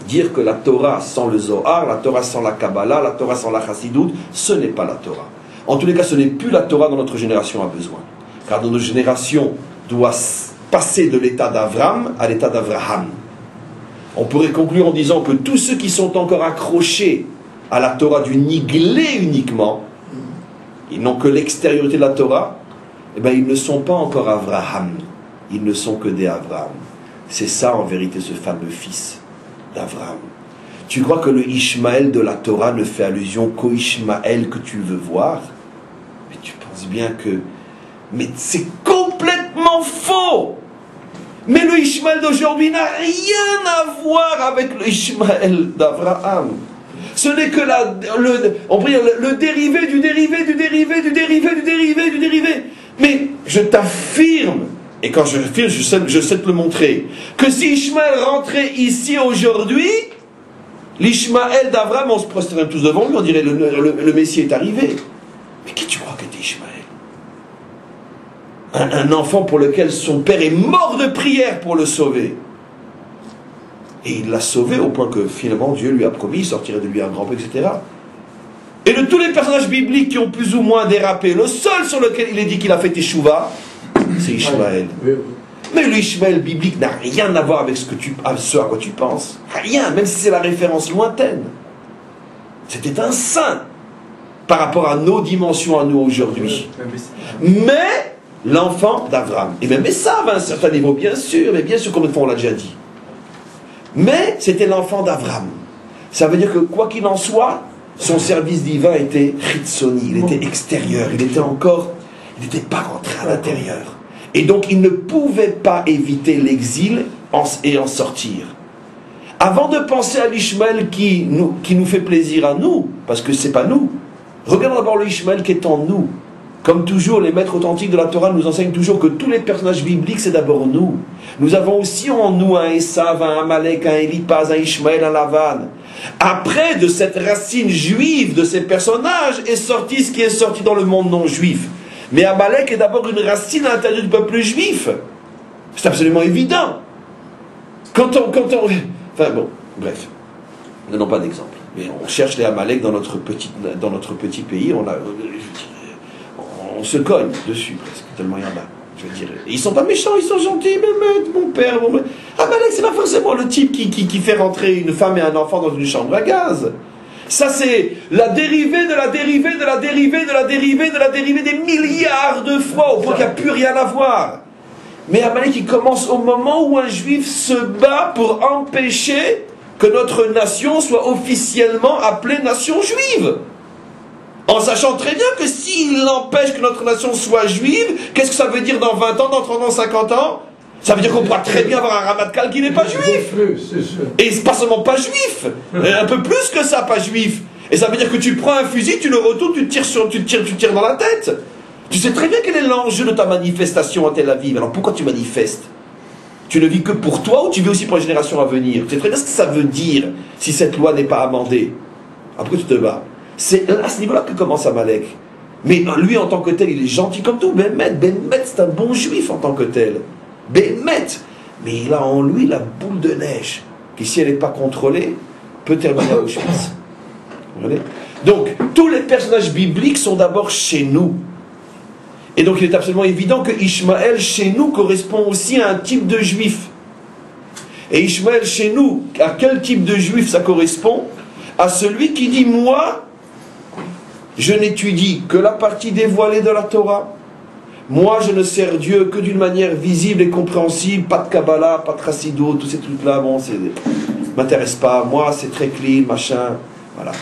dire que la Torah sans le Zohar, la Torah sans la Kabbalah, la Torah sans la Chassidoute, ce n'est pas la Torah. En tous les cas, ce n'est plus la Torah dont notre génération a besoin. Car notre génération doit passer de l'état d'Avram à l'état d'Avraham. On pourrait conclure en disant que tous ceux qui sont encore accrochés à la Torah du niglé uniquement, ils n'ont que l'extériorité de la Torah, eh bien ils ne sont pas encore Avraham. Ils ne sont que des Avraham. C'est ça en vérité ce fameux fils d'Avraham. Tu crois que le Ishmaël de la Torah ne fait allusion qu'au Ishmaël que tu veux voir? Mais tu penses bien que... Mais c'est complètement faux! Mais le Ishmaël d'aujourd'hui n'a rien à voir avec le Ishmaël d'Abraham. Ce n'est que le dérivé du dérivé du dérivé du dérivé du dérivé du dérivé. Mais je t'affirme, et quand je l'affirme, je sais te le montrer, que si Ishmaël rentrait ici aujourd'hui, l'Ishmaël d'Abraham, on se prosternerait tous devant lui, on dirait le Messie est arrivé. Mais qui tu crois qu'était Ishmaël? Un enfant pour lequel son père est mort de prière pour le sauver. Et il l'a sauvé au point que finalement Dieu lui a promis, il sortirait de lui un grand peu, etc. Et de tous les personnages bibliques qui ont plus ou moins dérapé, le seul sur lequel il est dit qu'il a fait Teshuvah, c'est Ishmaël. Mais le Ishmaël biblique n'a rien à voir avec ce à quoi tu penses. Rien, même si c'est la référence lointaine. C'était un saint par rapport à nos dimensions à nous aujourd'hui. Mais l'enfant d'Abraham. Et même Esav à un certain niveau, bien sûr, mais bien sûr, combien de fois on l'a déjà dit. Mais c'était l'enfant d'Abraham. Ça veut dire que quoi qu'il en soit, son service divin était chitsoni, il était extérieur, il n'était pas rentré à l'intérieur. Et donc il ne pouvait pas éviter l'exil et en sortir. Avant de penser à l'Ishmaël qui nous fait plaisir à nous, parce que c'est pas nous, regarde d'abord le Ishmaël qui est en nous. Comme toujours, les maîtres authentiques de la Torah nous enseignent toujours que tous les personnages bibliques, c'est d'abord nous. Nous avons aussi en nous un Esav, un Amalek, un Élipaz, un Ishmaël, un Lavan. Après, de cette racine juive de ces personnages, est sorti ce qui est sorti dans le monde non juif. Mais Amalek est d'abord une racine à l'intérieur du peuple juif. C'est absolument évident. Enfin bon, bref. Donnons pas d'exemple. Mais on cherche les Amalek dans notre petit pays. On se cogne dessus presque, tellement il y en a. Je veux dire, ils sont pas méchants, ils sont gentils, mais mon père. Amalek, c'est pas forcément le type qui fait rentrer une femme et un enfant dans une chambre à gaz. Ça c'est la dérivée de la dérivée de la dérivée de la dérivée de la dérivée des milliards de fois, au point qu'il n'y a plus rien à voir. Mais Amalek il commence au moment où un juif se bat pour empêcher que notre nation soit officiellement appelée nation juive. En sachant très bien que s'il empêche que notre nation soit juive, qu'est-ce que ça veut dire dans 20 ans, dans 30 ans, 50 ans? Ça veut dire qu'on pourra très bien avoir un Ramatkal qui n'est pas juif. Et pas seulement pas juif, un peu plus que ça, pas juif. Et ça veut dire que tu prends un fusil, tu le retournes, tu tires dans la tête. Tu sais très bien quel est l'enjeu de ta manifestation à Tel Aviv. Alors pourquoi tu manifestes? Tu ne vis que pour toi ou tu vis aussi pour les générations à venir? Tu sais très bien ce que ça veut dire si cette loi n'est pas amendée. Après tu te bats. C'est à ce niveau-là que commence Amalek. Mais lui en tant que tel, il est gentil comme tout. Bémet, c'est un bon juif en tant que tel. Bémet. Mais il a en lui la boule de neige qui, si elle n'est pas contrôlée, peut terminer à Auschwitz. Vous voyez? Donc, tous les personnages bibliques sont d'abord chez nous. Et donc, il est absolument évident que Ishmaël, chez nous, correspond aussi à un type de juif. Et Ishmaël, chez nous, à quel type de juif ça correspond? À celui qui dit, moi, je n'étudie que la partie dévoilée de la Torah. Moi, je ne sers Dieu que d'une manière visible et compréhensible. Pas de Kabbalah, pas de Chassidout, tous ces trucs-là, bon, ça ne m'intéresse pas. Moi, c'est très clean, machin, voilà.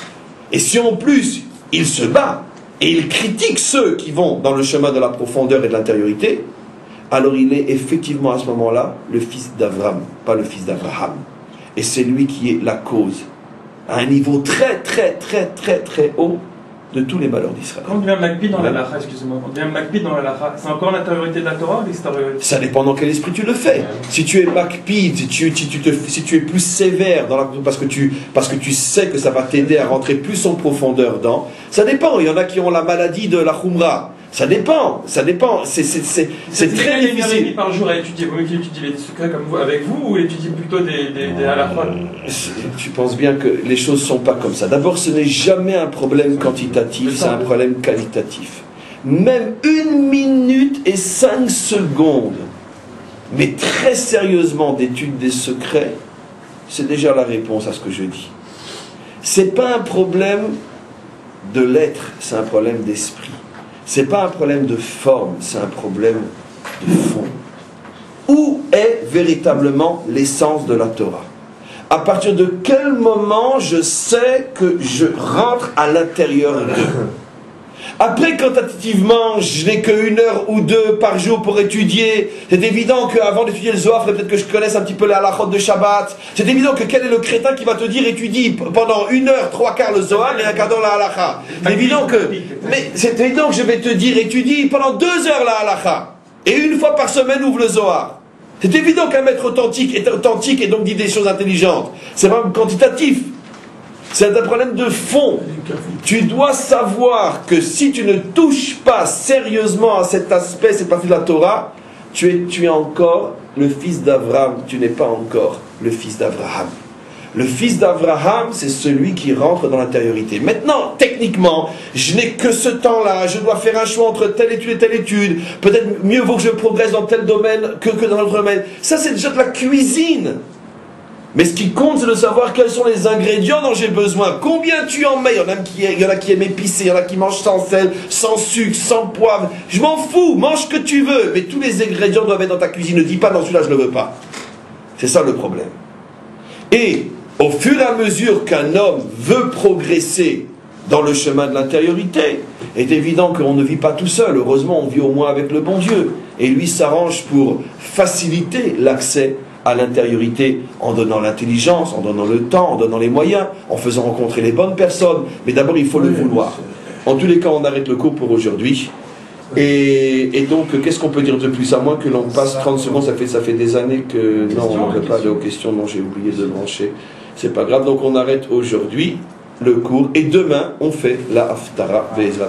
Et si en plus, il se bat, et il critique ceux qui vont dans le chemin de la profondeur et de l'intériorité, alors il est effectivement à ce moment-là le fils d'Avram, pas le fils d'Abraham. Et c'est lui qui est la cause, à un niveau très haut, de tous les malheurs d'Israël. Quand on devient Makpid dans la Lacha, excusez-moi, on devient Makpid dans la Lacha, c'est encore l'intériorité de la Torah ou l'extériorité? Ça dépend dans quel esprit tu le fais. Si tu es Makpid, si tu es plus sévère dans parce que tu sais que ça va t'aider à rentrer plus en profondeur dans, ça dépend. Il y en a qui ont la maladie de la Khumra. Ça dépend. C'est très difficile. Par jour à étudier, vous étudiez les secrets comme vous, avec vous, ou étudiez plutôt des halachot? Tu penses bien que les choses ne sont pas comme ça. D'abord, ce n'est jamais un problème quantitatif, c'est un problème qualitatif. Même 1 minute et 5 secondes, mais très sérieusement d'étude des secrets, c'est déjà la réponse à ce que je dis. C'est pas un problème de l'être, c'est un problème d'esprit. C'est pas un problème de forme, c'est un problème de fond. Où est véritablement l'essence de la Torah? À partir de quel moment je sais que je rentre à l'intérieur d'eux? Après, quantitativement, je n'ai que 1 heure ou 2 par jour pour étudier. C'est évident qu'avant d'étudier le Zohar, peut-être que je connaisse un petit peu la halachot de Shabbat. C'est évident que quel est le crétin qui va te dire étudie pendant 1 heure, 3/4 le Zohar et 1/4 d'heure la halacha. C'est évident que, mais c'est évident que je vais te dire étudie pendant 2 heures la halacha. Et 1 fois par semaine ouvre le Zohar. C'est évident qu'un maître authentique est authentique et donc dit des choses intelligentes. C'est pas quantitatif. C'est un problème de fond. Tu dois savoir que si tu ne touches pas sérieusement à cet aspect, cette partie de la Torah, tu es encore le fils d'Abraham, tu n'es pas encore le fils d'Abraham. Le fils d'Abraham, c'est celui qui rentre dans l'intériorité. Maintenant, techniquement, je n'ai que ce temps-là, je dois faire un choix entre telle étude et telle étude. Peut-être mieux vaut que je progresse dans tel domaine que dans l'autre domaine. Ça, c'est déjà de la cuisine. Mais ce qui compte, c'est de savoir quels sont les ingrédients dont j'ai besoin. Combien tu en mets? Il y en a qui aiment épicé, il y en a qui mangent sans sel, sans sucre, sans poivre. Je m'en fous, mange ce que tu veux. Mais tous les ingrédients doivent être dans ta cuisine. Ne dis pas, non, celui-là, je ne le veux pas. C'est ça le problème. Et au fur et à mesure qu'un homme veut progresser dans le chemin de l'intériorité, est évident qu'on ne vit pas tout seul. Heureusement, on vit au moins avec le bon Dieu. Et lui s'arrange pour faciliter l'accès à l'intériorité en donnant l'intelligence, en donnant le temps, en donnant les moyens, en faisant rencontrer les bonnes personnes. Mais d'abord, il faut le vouloir. En tous les cas, on arrête le cours pour aujourd'hui. Et donc, qu'est-ce qu'on peut dire de plus? À moins que l'on passe 30 secondes, ça fait des années que... Non, on ne peut pas aller aux questions, non, j'ai oublié de brancher. C'est pas grave, donc on arrête aujourd'hui le cours. Et demain, on fait la Haftara Ve'ezrat.